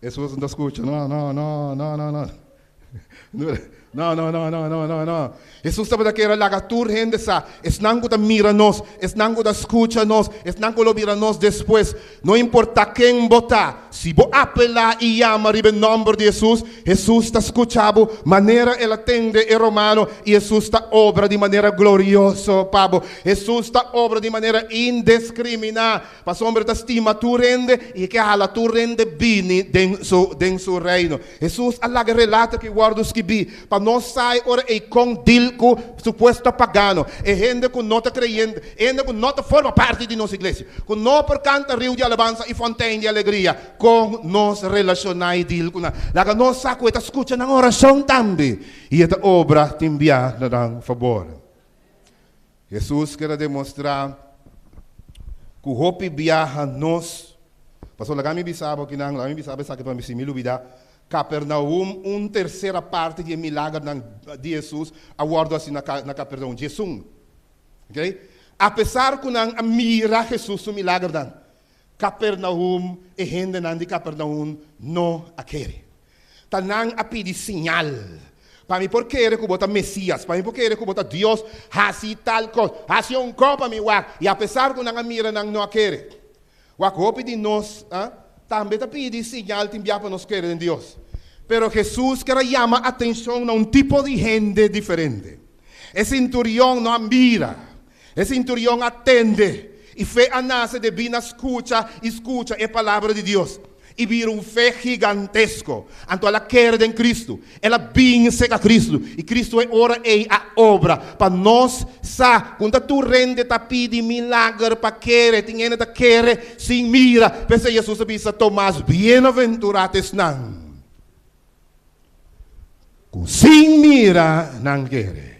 Speaker 8: Jesus não escuta, não. No. Jesus estava daquela lagatur gente sa, es nango da mira nos, es nango da escucha nos, es nango lo mira nos después. No importa quem botar, si bo apela e llama ribe nombre de Jesus, Jesus está escuchando, maneira ele atende e romano, e Jesus está obra de maneira gloriosa, Pablo. Jesus está obra de maneira indiscriminada. Para sombra da estima tu rende, e que hala tu rende bini den su reino. Jesus alaga relata que guarda os que bi, para nós sai ora e com dilco suposto pagano, e gente que não está creyente, gente que não forma parte de nossa igreja, que não por canta rio de alabanza e fontaine de alegria, com nós relacionai dilco na, laga nós saco eta escuta na oração também, e esta obra te envia na dan favor. Jesus quer demonstrar que o hopi viaja nós, pastor lagami bisabo kinang, lagami bisabo sa para me similubida. Capernaum, terceira parte de milagre de Jesus, aguardo assim na Capernaum, Jesus. Okay? Apesar que não mira Jesus o milagre dan, Capernaum e gente de Capernaum não a quer. Tanang a pedir sinal. Para mim, por que ele bota Messias? Para mim, por que ele bota Deus? Assim tal coisa. Assim copo para mim, e apesar que não mira, não a quer. O que de nós, também está pedindo sinal de enviar para nós querer em Deus. Pero Jesus quer chamar a atenção a tipo de gente diferente. Esse centurião não mira. Esse centurião atende. E fé a nasce de vir escuta a palavra de Deus. E vira fé gigantesco. Então ela quer em Cristo. Ela vem a Cristo. E Cristo é ora e a obra. Para nós, quando tu rende, tu pede milagre para querer. Tem gente que quer, sem mira. Pensa Jesus disse a Tomás, bem-aventurados não. Sem mira, não quer.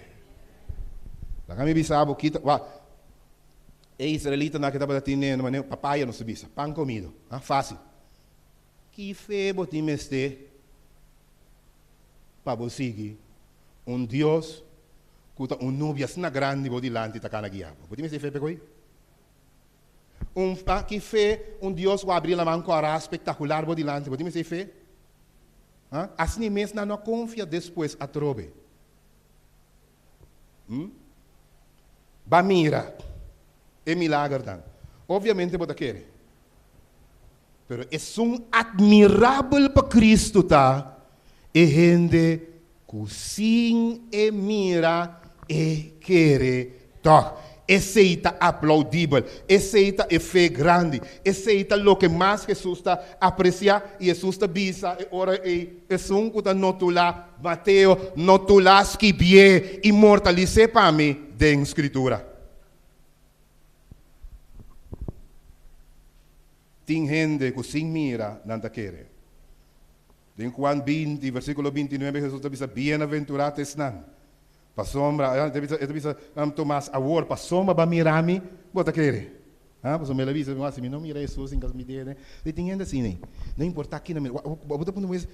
Speaker 8: Kami bisabo kita, israelita na kita padatin na papaya no sabisa, pão comido, fácil. Que fé botim este para seguir Deus que núbias na grande bodilante ta kana guiabo. Botim este fé pegoi? Que fé Deus vai abrir a mão com a espetacular bodilante. Botim este fé? Assim mesmo não confia depois a trobe. Bamira é milagre dan. Obviamente bota querer. Pero é admirável para Cristo tá. E gente que sim e mira e quer tá. Aceita aplaudível, aceita e fé grande, aceita o que mais Jesus está apreciar e Jesus está bisa e ora e Jesus está notula Mateo notula skibie imortalize para mim da escritura. Tem gente que sim mira não te quer. Em Juan 20, versículo 29, Jesus está bisa bem-aventurados não. Pa sombra, ito bisa Tomás award, pa sombra ba mirami, bota querer. Paso me la visa, mas mi no mira Jesus em casa me dele. De tinha assim, não importa aqui na mira, bota por nós,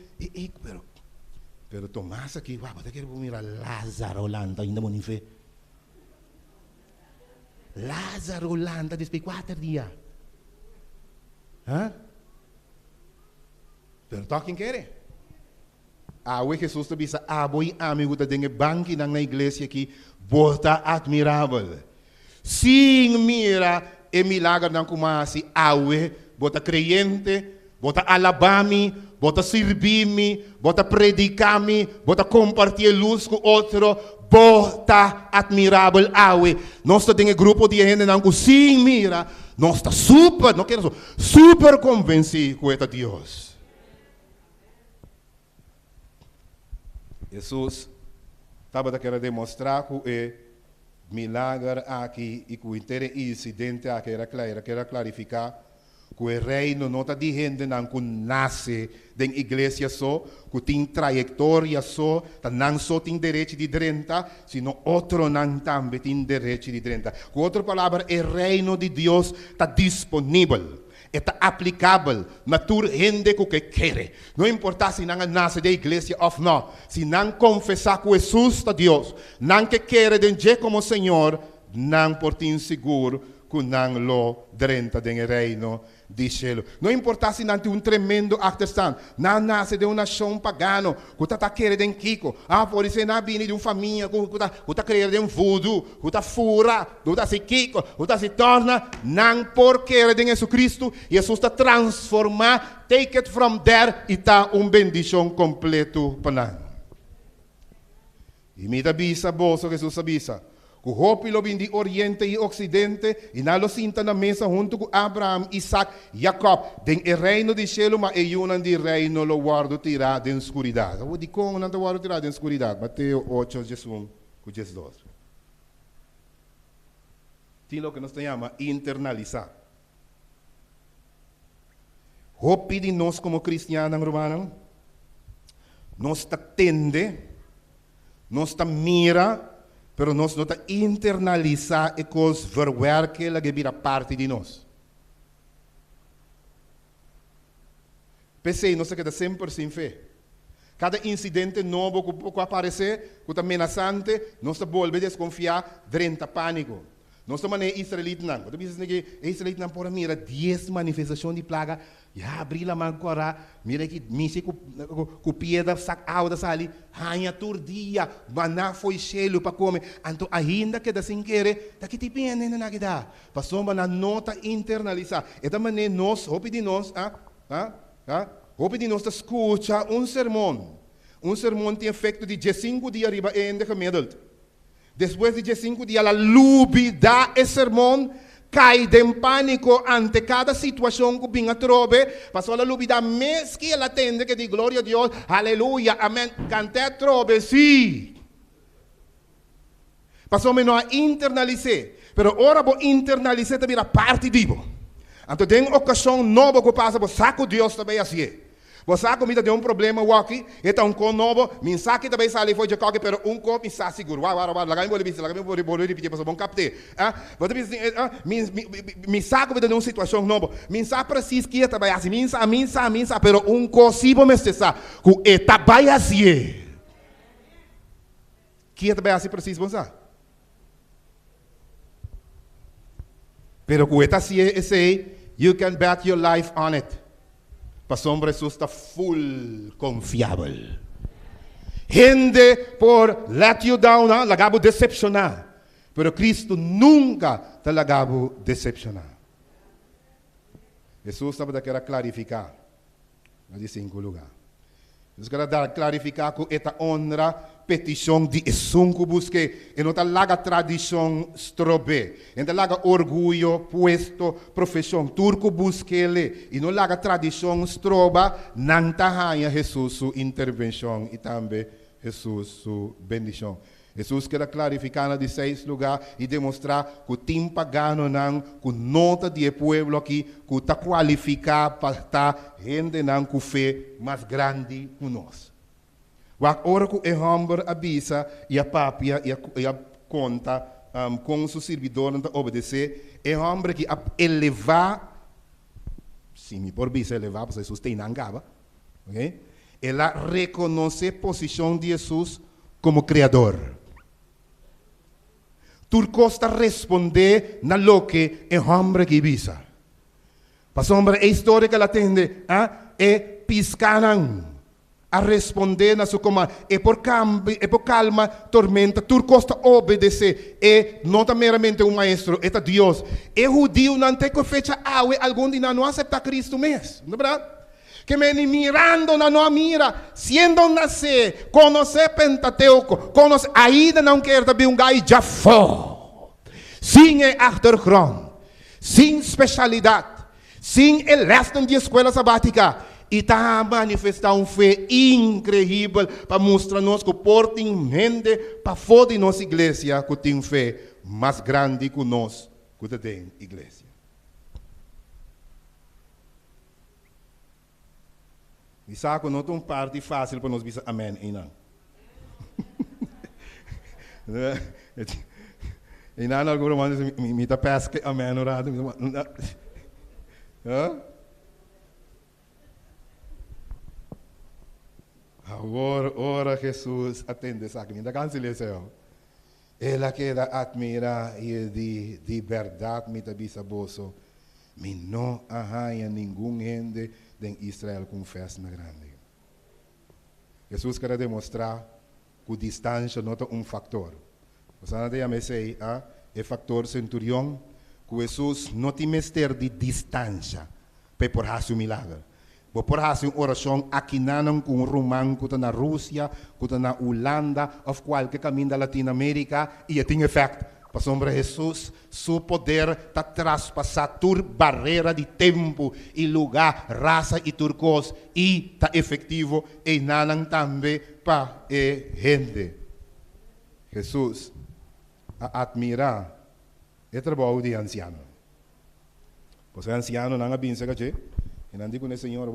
Speaker 8: pero Tomás aqui, bota querer mirar Lázaro lanta ainda bom fé. Lázaro lanta desde 4 dias. Pero toquem querer. Awe Jesus te bisa aboy amigo da dengue banki nang na iglesia aqui bota admirável. Sim mira e milagre nang kumasi awe bota creyente bota alabami, bota servimi, bota predicami, bota compartilhar luz com outro, bota admirável awe. Nós temos um grupo de gente que sim mira, nós está super, não quero super convencido com este Deus. Jesus estava querendo demonstrar que é milagre aqui e que o incidente aqui era claro, quero clarificar que o reino não está de gente que nasce da igreja só, que tem trajetória só, não só tem direito de 30, sino outro não também tem direito de 30. Com outra palavra, o reino de Deus está disponível. Está aplicável na tua gente que quer. Não importa se não nasce da igreja ou não. Se não confessar que Jesus é Deus, não que quer de como Senhor, não por ti seguro que não lo drenta do reino de céu. Não importa se não tem um tremendo achterstaan. Não nasce de uma nação pagano, que está querendo de Kiko. Por isso não viene de uma família, que está querendo de um voodoo, que está fura, que está se Kiko, que está se torna. Não por querer de Jesus Cristo, Jesus está transformar, take it from there, e está uma bendição completo para nós. E me dá bisa, bolso, Jesus avisa. O hopi lo vindi oriente e ocidente, e na lo sinta na mesa junto com Abraham, Isaac, Jacob. Den e reino di cielo, ma e yunan di reino lo guardo tirado in escuridad. O di como não te guardo tirado in escuridad? Mateo 8, Jesus, 12. Tem lo que nos chama internalizar. Hopi di nós como cristianos romanos, nós ta tende, nós ta mira, pero nós não está internalizar e coisas verwerken que vira parte de nós. Pensei, nós queda sempre sem fé. Cada incidente novo que aparecer, que está ameaçante, nós volvemos a desconfiar, drenta pânico. Nós estamos em Israelita não. Quando dizem que Israelita não pode mirar 10 manifestações de plaga, já abrir a mão agora, mira que misi com pedra, sac água ali, hanha turdia, maná foi cheio para comer. Então ainda que dá sem querer, daqui te pende na que dá. Passou uma nota internalizar. É da maneira nós, hope de nós, hope de nós escuta um sermão. Um sermão tem efeito de 5 dias arriba ainda que medo. Depois de 5 dias, a lubida esse sermão cai em pânico ante cada situação que vinha trobe. Passou a lubida, mesmo que ela atende que diz glória a Deus, aleluia, amém. Cante trobe, sim. Passou a não internalizar. Mas ora vou internalizar também a parte de você. Então, tem uma ocasião nova que passa, você sabe que Deus também assim. Você sabe que tem um problema aqui, então um com novo, me sabe também sai foi de qualquer, pero um com me sabe seguro. Lá vou repetir para bom captar. Me sabe que tem uma situação nova, me sabe preciso que também assim, me sabe, pero um com se vou me cessar, que também assim. Que também assim preciso pensar. Pero que está assim, you can bet your life on it. Pastor Jesus está full confiável. Gente por let you down, lagabo decepcionar. Pero Cristo nunca te lagabo decepcionar. Jesus estava a clarificar. Mas em 5 lugares. Jesus quer clarificar que esta honra, petição de Jesus que busque, e não está lá a tradição strobe, e não lá orgulho, puesto, profissão, turco busque ele, e não lá a tradição stroba, não está Jesus sua intervenção e também Jesus sua bendição. Jesus quer clarificar de 6 lugares e demonstrar que o time pagano não, que nota de povo aqui, que está qualificado para estar gente não com fé mais grande que nós. A hora que o homem avisa e a papia e a conta com o servidor não obedecer, é homem que elevar, se me por bisa elevar, porque Jesus tem nangaba, ok? Ela reconhece a posição de Jesus como Criador. Tu costa responder na lo que é homem que visa. Para homem é história que ela atende, é piscanan a responder na sua comando. É por calma, tormenta, tu costa obedecer. É não meramente um maestro, é Deus. É judeu não tem que fecha algum dia não aceita Cristo mesmo, não é verdade? que me ni mirando na no mira, siendo nascer, conhecer Pentateuco, conhecer, ainda não quer também gai já for. Sem achtergrond, sem specialidade, sem lessen de escola sabática, e está manifestar fé incrível para mostrar-nos que portem gente para fora de nossa igreja que tem fé mais grande que nós que tem igreja. E sabe que não é uma parte fácil para nós dizer amém e não. E não alguns romanos me está pesca amém orado. Agora Jesus atende essa minha canção. Ela queda admira e de verdade me tabisa boso. Me não arranha nenhum gente de Israel com festa grande. Jesus quer demonstrar que a distância não é fator. Você não tem a me dizer, é fator centurião, que Jesus não tem mestre de distância para por fazer um milagre. Por fazer uma oração aqui não com um romano que está na Rússia, que está na Holanda, ou qualquer caminho da Latinoamérica, e tem efeito. Para sombra Jesus, seu poder está traspassar toda barreira de tempo e lugar, raça e turcos, e está efetivo e não também para a gente. Jesus a admirar o trabalho de anciano. Porque anciano não é bem seguro. E não digo, Senhor,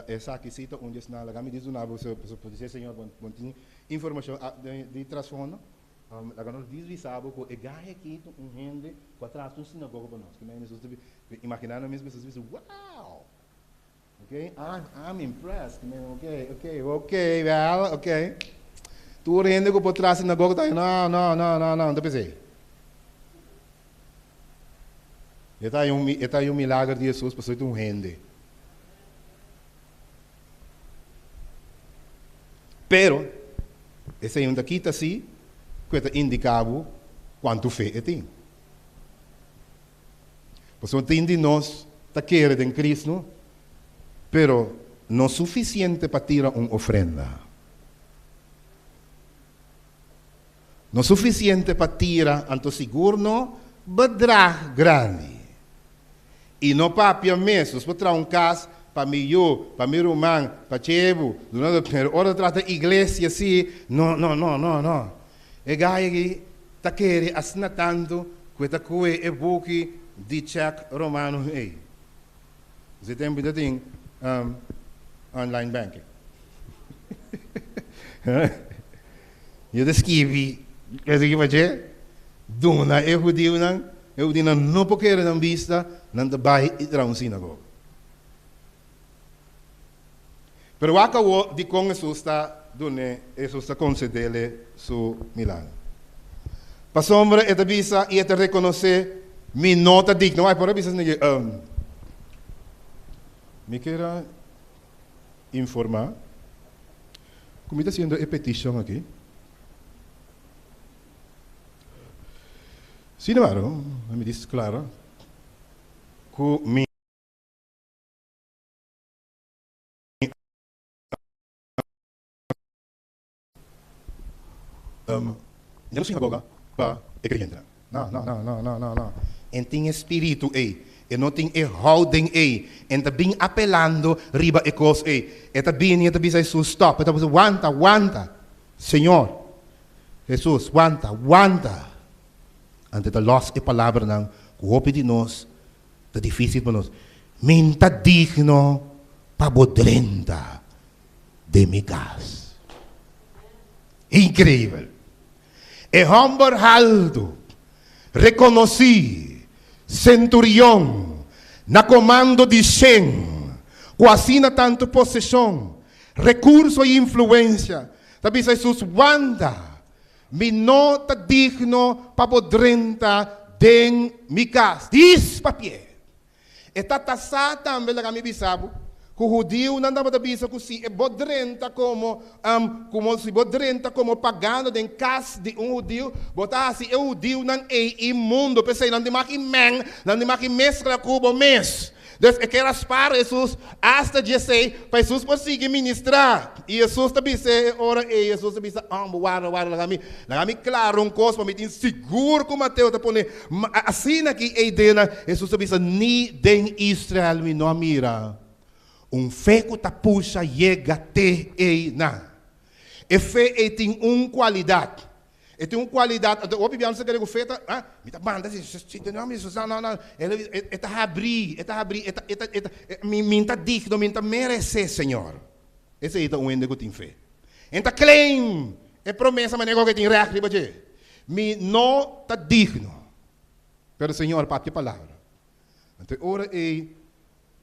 Speaker 8: essa aqui cita onde está lá, me diz o nabo, se dizer, Senhor, tem informação de transformação. Agora nós visamos que é aqui um gente que atrás de uma sinagoga para nós. Imaginando mesmo pessoas dizem, wow! Okay, I'm impressed. Okay, well, okay. Tu gente que por trás da sinagoga está não, não pensei. Está aí um milagre de Jesus para ser um gente. Pero, esse é um daqui, está assim, que indicava quanto fé tem. Porque entende nós, está querendo em Cristo, pero não é suficiente para tirar uma ofrenda. Não é suficiente para tirar, anto seguro, não, bedrag grande. E não para mesmo, para tirar um caso, para mim, para meu irmão, para Chevo, pero ora trata igreja assim, não. E gai está querendo assinar tanto, que está com o book de cheque romano. Você tem que ter online banking. Eu descrevi, o que fazer? Dona, eu não pode querer na vista, não te vai ir a uma sinagoga. Pero acabou de com Jesus está concedendo su milagre. Para sombra, esta visa e esta reconhecer mi nota digna. Ai, por a visa, me quero informar como está sendo a petição aqui. Sin embargo, me diz claro que mi não sinagoga para a crente. Não. E tem espírito aí. E não tem houding aí. E está bem apelando riba e coisa aí. E está bem Jesus, stop. E está bem, aguanta. Senhor, Jesus, aguanta. Ante está los e palavra não. O hope de nós, está difícil para nós. Minta digno para bodrenda de mi casa. Incrível. E homem alto, reconheci, centurião, na comando de 100, quase na tanto possessão, recurso e influência. Também Jesus, wanda, me nota digno para bodrenta de mi casa. Diz papier. E tatasá também lá me bisabo, que o judeu não dá para dizer que se é bodrenta como se bodrenta como pagano em casa de judeu, botar assim é judeu não é imundo, pensei não de maqui men, não de maqui mescla cubo mes,
Speaker 10: Dus eu quero aspar Jesus hasta dizer para Jesus conseguir ministrar. E Jesus também se ora e Jesus também se guarda lagami claro coisa para me seguro como Mateus tá pone assim aqui a ideia Jesus também se ni den Israel me não mira. Fé que tá puxa chega te e na. E fé tem qualidade. E tem qualidade. O bibiano se quer que feita, me tá banda, não. Ele tá abrir, me tá digno, me tá merecer, Senhor. Esse é o ende que tem fé. Então claim, é promessa, mas negócio que tem react, me não tá digno. Pero Senhor, para que palavra? Então ora é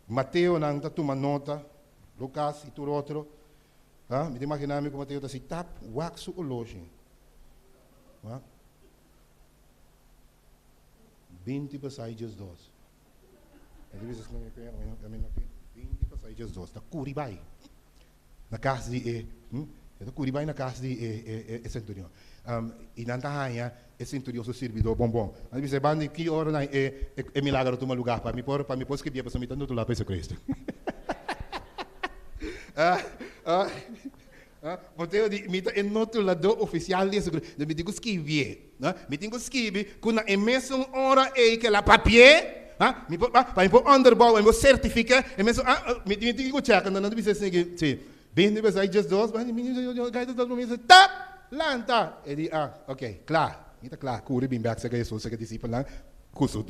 Speaker 10: Mateus não tá tomando nota, Lucas e tudo outro. Me imaginar como Mateus tá se tap, wax o loja. 20 passagens 2. 20 passagens 2. Da Curibai. Na casa de da Curibai na casa de centurião. E na Tahaya, o centurião se servidor bombom. Mas você bande que hora na é milagre tomar lugar para me pôr que dia para me tanto lá para esse Cristo. Mateus mita é noto lado oficial disso, me digo escrever, me digo escrever, quando é mesmo hora é que la papier, me pôr underbow, me certifica, é mesmo me digo check, não precisa seguir, sim, bem de pesar just dos, mas me gaito do momento, tap, lanta, e di ok, claro, mita claro, curi bem back, se que Jesus, se que discípulo lá, cuso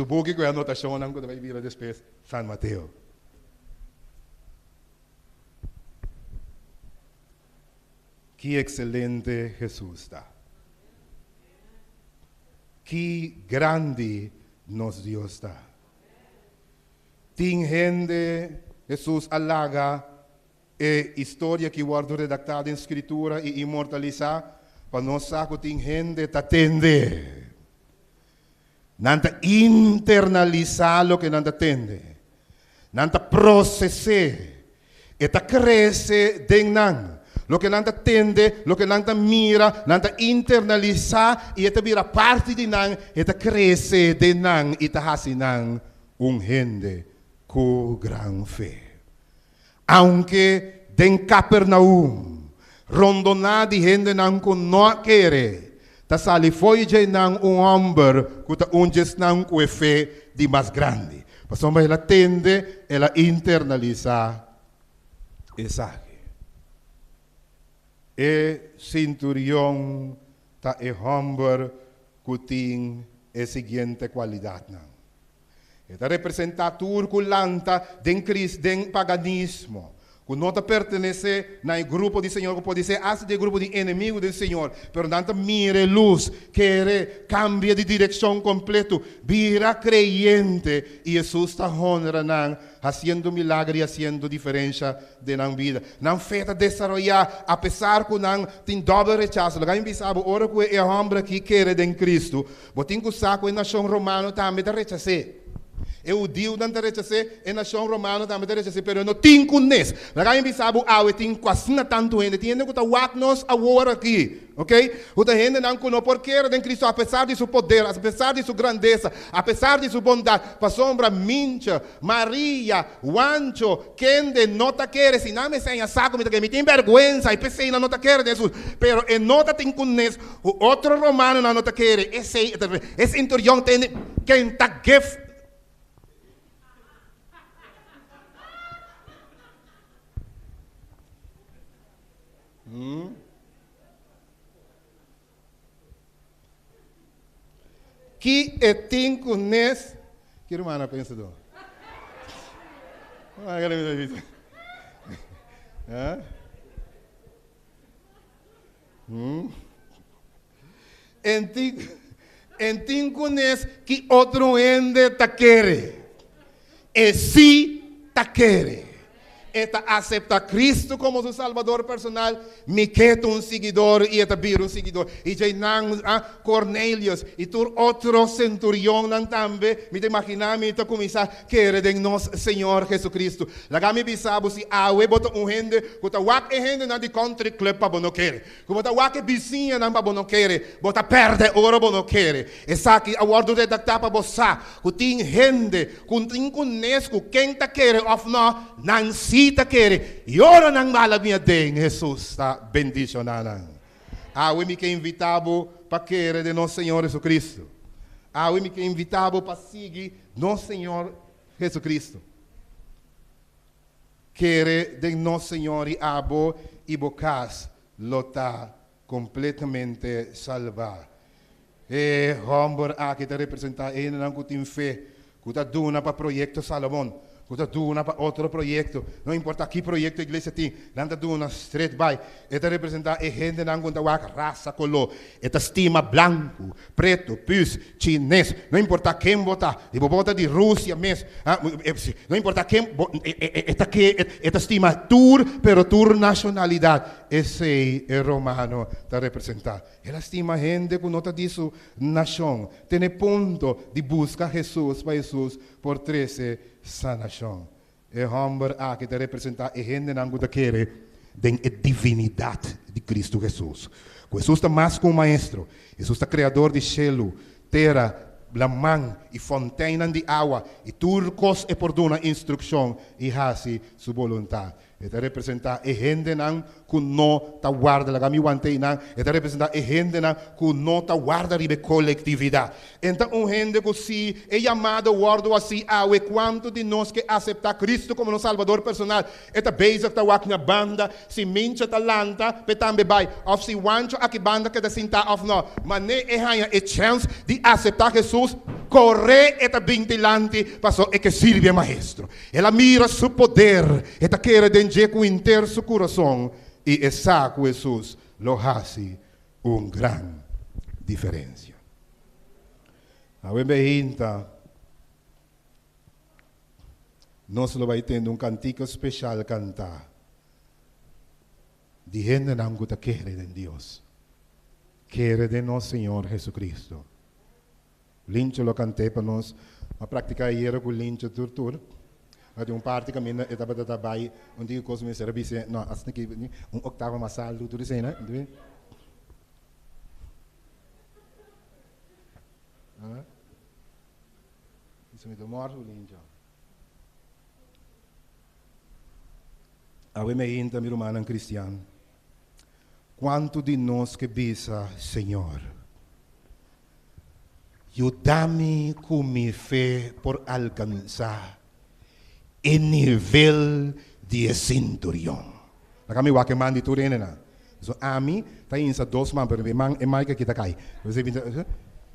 Speaker 10: bugi com a anotação, não quando vai vir a despesa, San Mateus. Que excelente Jesus está. Que grande nos Deus está. Tem gente, Jesus alaga a história que guardo redactada em escritura e imortalizar para nós saber que tem gente que atende. Não internalizar o que não atende. Não processar. E cresce dentro. Lo que não atende, lo que não mira, não internaliza e vira parte de nós, e cresce de nós e hace nós gente com gran fé. Aunque den Capernaum, rondona de gente não não quer, sali foi de nós homem que unges nós com fé de mais grande. Mas ela atende, ela internaliza essa. E centurião ta e homem que tem a seguinte qualidade. Esta representa turculanta den paganismo. Que não pertence ao grupo do Senhor, que pode ser assim do grupo de inimigo do Senhor. Pero não mire luz, quer cambia de direção completo, vira creyente e Jesus está honrando, fazendo milagre e fazendo diferença de na vida. Não feita desarrollar, apesar que não tem doble rechaço. Lá em sabe, ora que é homem que quer em Cristo, botem que saco em nação romana também rechaçar. Eu digo não rechaçar, e nação romana também rechaçar, pero não tem conhece. Lá em sabe, tem quase tanto gente, tem gente que está nos agora aqui, ok? O da gente não conhece porque em Cristo, apesar de seu poder, apesar de sua grandeza, apesar de sua bondade, para sombra Mincha, Maria, Juancho, Kende, não te quer, se não me senha saco, me tem vergonha, e pensei não te quer Jesus, pero e não te tem conhece, o outro romano não te quer, esse interior tem quem te give. Que é tem conhece, que irmã pensa do? Tem conhece que outro ende ta quer, e se ta quer. eta acepta Cristo como su Salvador personal, me quedo un seguidor y eta bir un seguidor. Y ya nang Cornelius y tur otro centurión nan tambe, me te imagina me te comisa querer de nos Señor Jesucristo. La gami bisabo si awe bota un gente, bota wak e gente nan di country club pa bono querer. Bota wak e vizinha nan pa bono querer, bota perde oro bono querer. E saki a wardo de tapa bossa, kuting gente, kuting kunesku, quem ta querer of no, nan sita querer. E ora nan mala minha den, Jesus ta bendicionanan. Awe me que invitabo pa querer de nosso Senhor Jesus Cristo. Awe me que invitabo pa seguir nosso Senhor Jesus Cristo. Querer de nosso Senhor e abo e bocas lota completamente salvar. E Hombor aqui te representar ele não tem fé, que tá duna para projeto Salomão. Kuta duna para outro projeto, não importa que projeto a igreja tem, nanda duna straight by, eta representar a gente não conta raça color, eta estima branco, preto, pus, chinês, não importa quem botar, e bota de Rússia mesmo, não importa quem, eta estima tur, pero tur nacionalidade, esse é romano está representar. Ela estima gente que nota disso nação, tem ponto de buscar Jesus para Jesus por 13 sanação. É homem que te representa a gente não gosta querer den a divinidade de Cristo Jesus. Jesus está mais que um maestro. Jesus está criador de céu, terra, la mão e fontaine de água e turcos e por dona instrução e hasi sua vontade. Eta representa a gente não que não ta guarda la gami wante não. Eta representa a gente não que não ta guarda ribe coletividade. Então gente que se é chamado guardo assim awe quanto de nós que aceitar Cristo como nosso Salvador personal. Eta basic ta wak na banda se mincha talanta petambe bai of se wancho aqui banda que da sinta of no. Mas ne é hanya a chance de aceitar Jesus. Corre eta bintilante passou e que sirve maestro. Ela mira su poder eta quer denge com inter su coração e essa com Jesus lo hace gran diferença. A bem-vinda nós lo vai tendo cantico especial cantar. De gente não gusta quer de Deus. Quer de nosso Senhor Jesucristo. Lincho lo cantei para nós, a praticar ieri com lincho tur. Ada parte caminho etapa da bai, onde os meus serviços, não, assim que octava mais alto tudo isso, né? Isso me demora o lincho. A me inta meu irmão cristiano. Quanto de nós que bisa, Senhor? Ayúdame con mi fe por alcanzar el nivel de centurión. La kami wake man di turene na. So ami ta insa dos man pero man e mai que kita kai.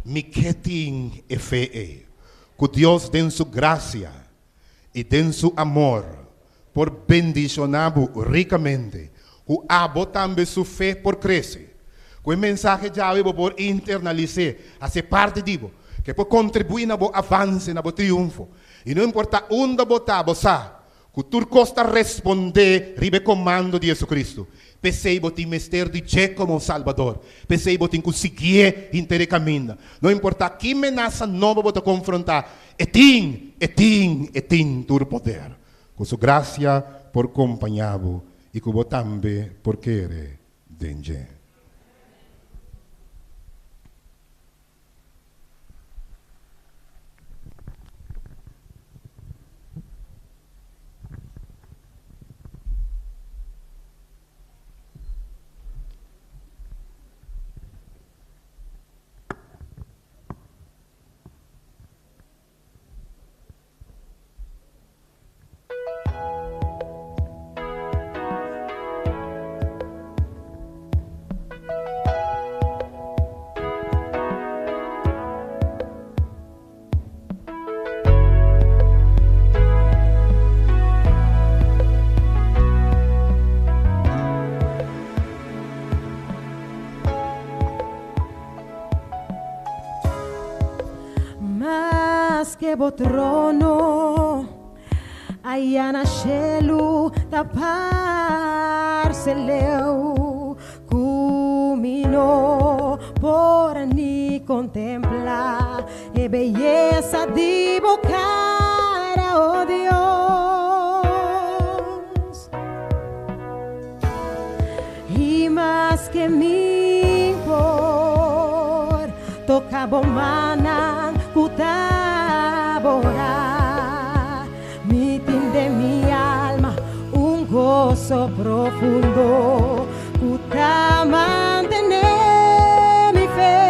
Speaker 10: Mi keting e fe e. Que Dios den su gracia y den su amor por bendicionarlo ricamente. Que abo también su fe por crecer. Com o mensagem já eu vou internalizar, fazer parte disso, que pode contribuir no avanço, no triunfo. E não importa onde botar, você, que tu costa responder, ribe comando de Jesus Cristo. Pensei botar mistério de Jesus como Salvador. Pensei botar conseguir inter caminho. Não importa que ameaça nova botar confrontar. Etim tu poder. Com sua graça por acompanhá-lo e com também por querer danger.
Speaker 9: Que trono allá na cielo tapar-se leu, culminou por ni contemplar a beleza de bocara, oh Deus. E mais que me impor, toca bomana, cutabora, mi de mi alma, un gozo profundo, cuta mantener mi fe,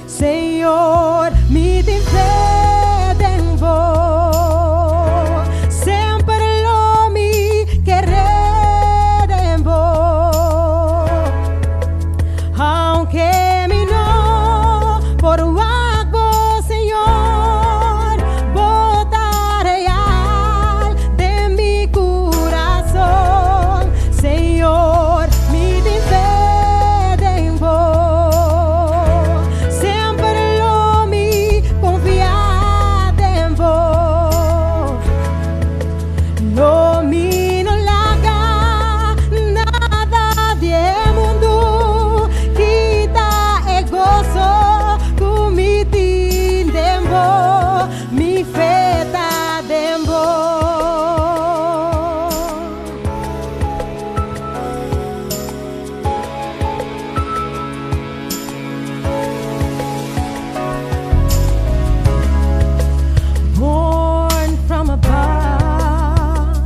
Speaker 9: Señor, mi fe en vos, siempre lo mi querer en vos, aunque mi no por guapo, Señor, botaré al de mi corazón, Señor, mi fe en vos, siempre lo mi confiar en vos, lo mi no laga nada de mundo, quita el gozo con mi tiempo, mi fe está en vos. Born from above,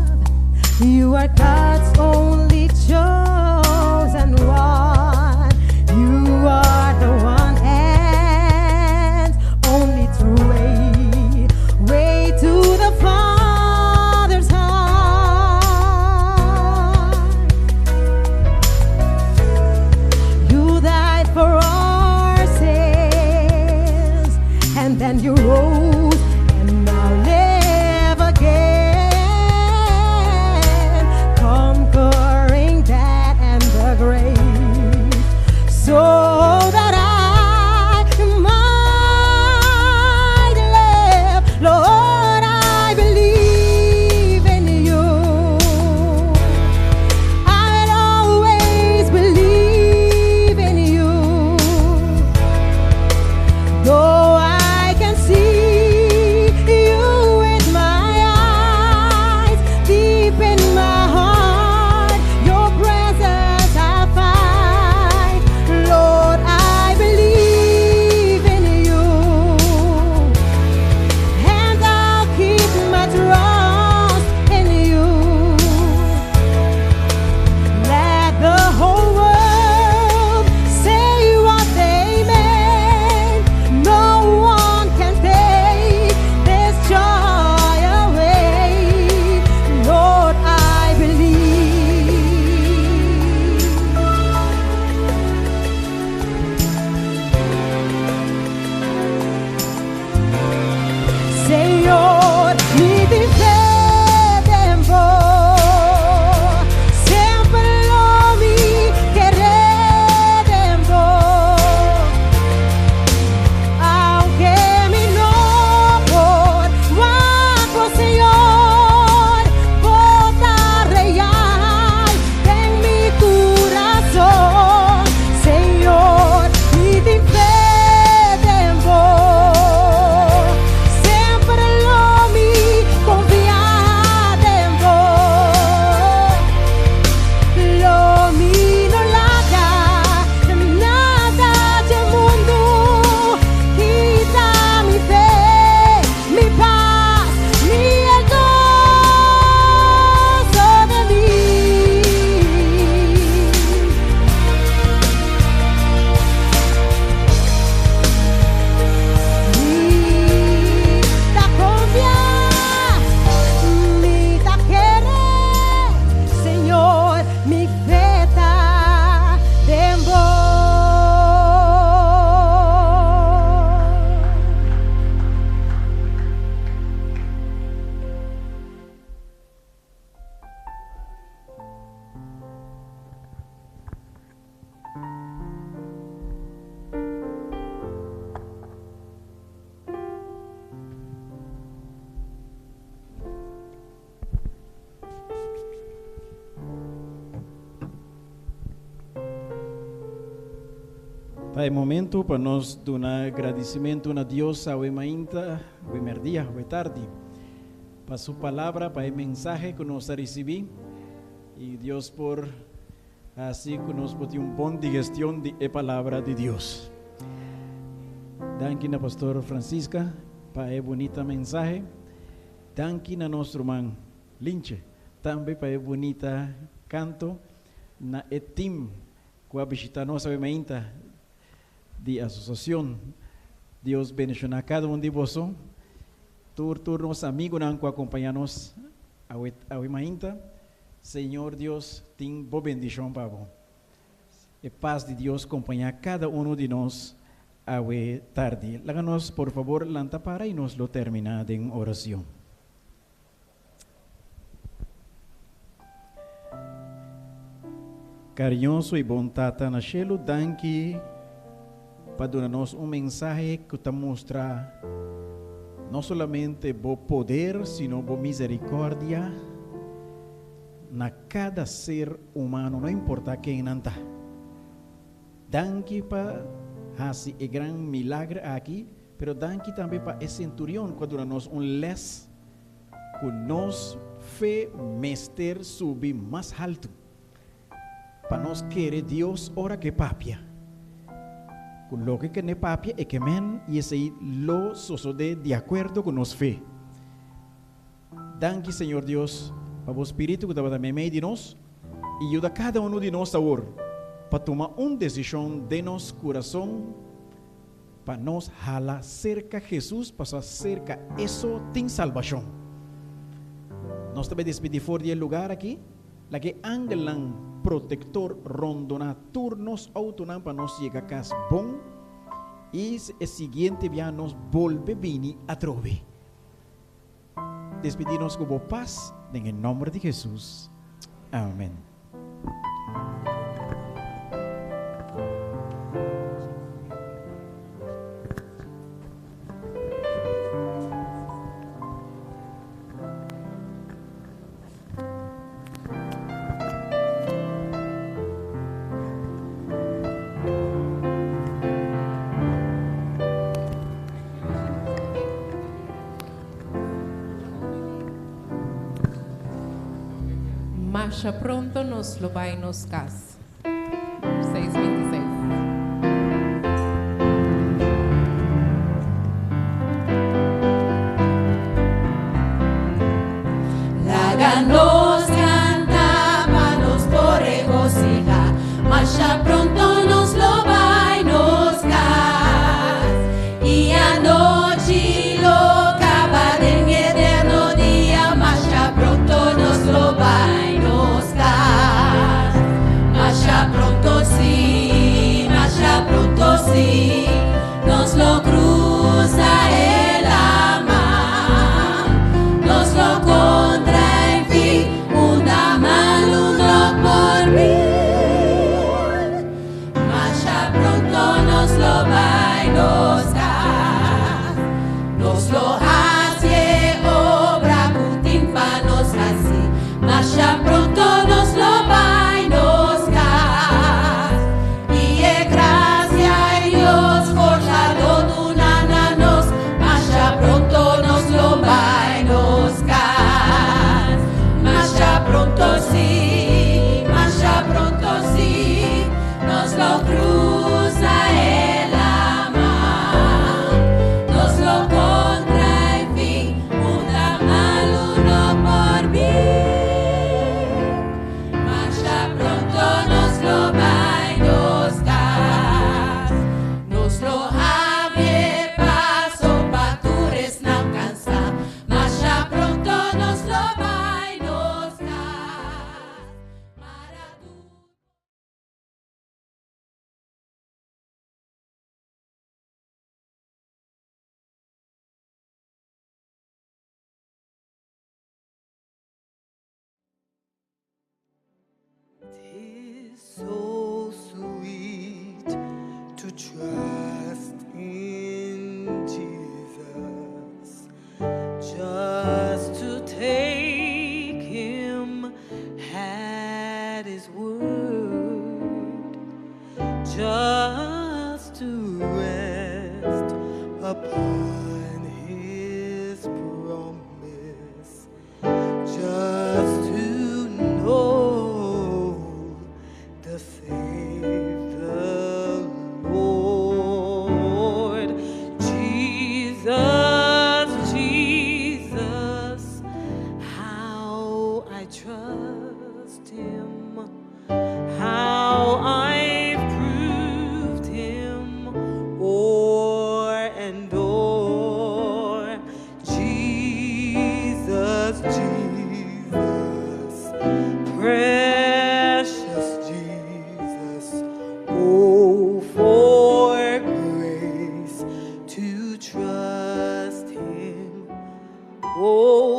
Speaker 9: you are God's only chosen one. You are the one and only true way to the Father's heart. You died for our sins, and then you rose and now live again, conquering death and the grave, so that I might live. Lord, I believe in you. I'll always believe in you. Though I can see you
Speaker 7: Para el momento, para nos dar un agradecimiento a Dios, a mainta, a merdia, a tarde, para su palabra, para el mensaje que nos recibí, y Dios por así que nos puede un buen digestión de la palabra de Dios. Danke a Pastor Francisca, para el bonito mensaje. Danke a nuestro hermano Linche, también para el bonito canto, na el team que visita nossa mainta de asociación. Dios bendiga a cada uno de vosotros. Todos los amigos que acompañamos a mainta. Señor Dios, tenga boa bendición para vos. E paz de Dios acompaña a cada uno de nós a tarde. Láganos, por favor, lanta para y nos lo termina en oración. Carinhoso e bom Tata na cielo, danke para darnos un mensaje que te muestra no solamente bo poder, sino bo misericordia na cada ser humano, no importa quem anda. Danke para esse grande milagre aqui, pero danke também para esse centurião que dá-nos les que nos fez mester subir mais alto. Para nós querer Deus ora que papia. Com lo que ne papia é que men e esse lo sucede de acordo com nos fé. Danke, Senhor Deus, para o Espírito que estava também meio de nós e ajuda cada um de nós agora para tomar uma decisão de nosso coração para nos jalar cerca Jesus, para cerca isso tem salvação. Nós também despedir fora do lugar aqui, lá que angelan protector rondona turnos autonan para nos chegar a casa bom e o seguinte dia nos volve vir a trove. Despedirnos com paz en el nombre de Jesús. Amén.
Speaker 2: Marcha pronto nos lo va y nos cas. 6:26.
Speaker 9: Láganos cantábanos por regocijar, marcha pronto nos lo va y nos cas. Y anoche lo acaba en eterno día, marcha pronto nos lo va. Sí, nos lo cruza el amar, nos lo contra en fin, una mano uno por mí, marcha pronto nos lo va y nos da, nos lo hace obra putin pa nos así, marcha pronto nos lo va y nos da. Lo cruza el amar, nos lo contra en fin, una mal uno por mí, marcha pronto nos lo va y nos da, nos lo abre paso patures no alcanza, marcha pronto nos lo va y nos da.
Speaker 5: So sweet to trust in Jesus, just to take him at his word, just on his promise, just to know the faith the Lord. Jesus, Jesus, how I trust him, how I've proved him o'er and o'er. Jesus, Jesus, precious Jesus, oh, for grace to trust him, oh,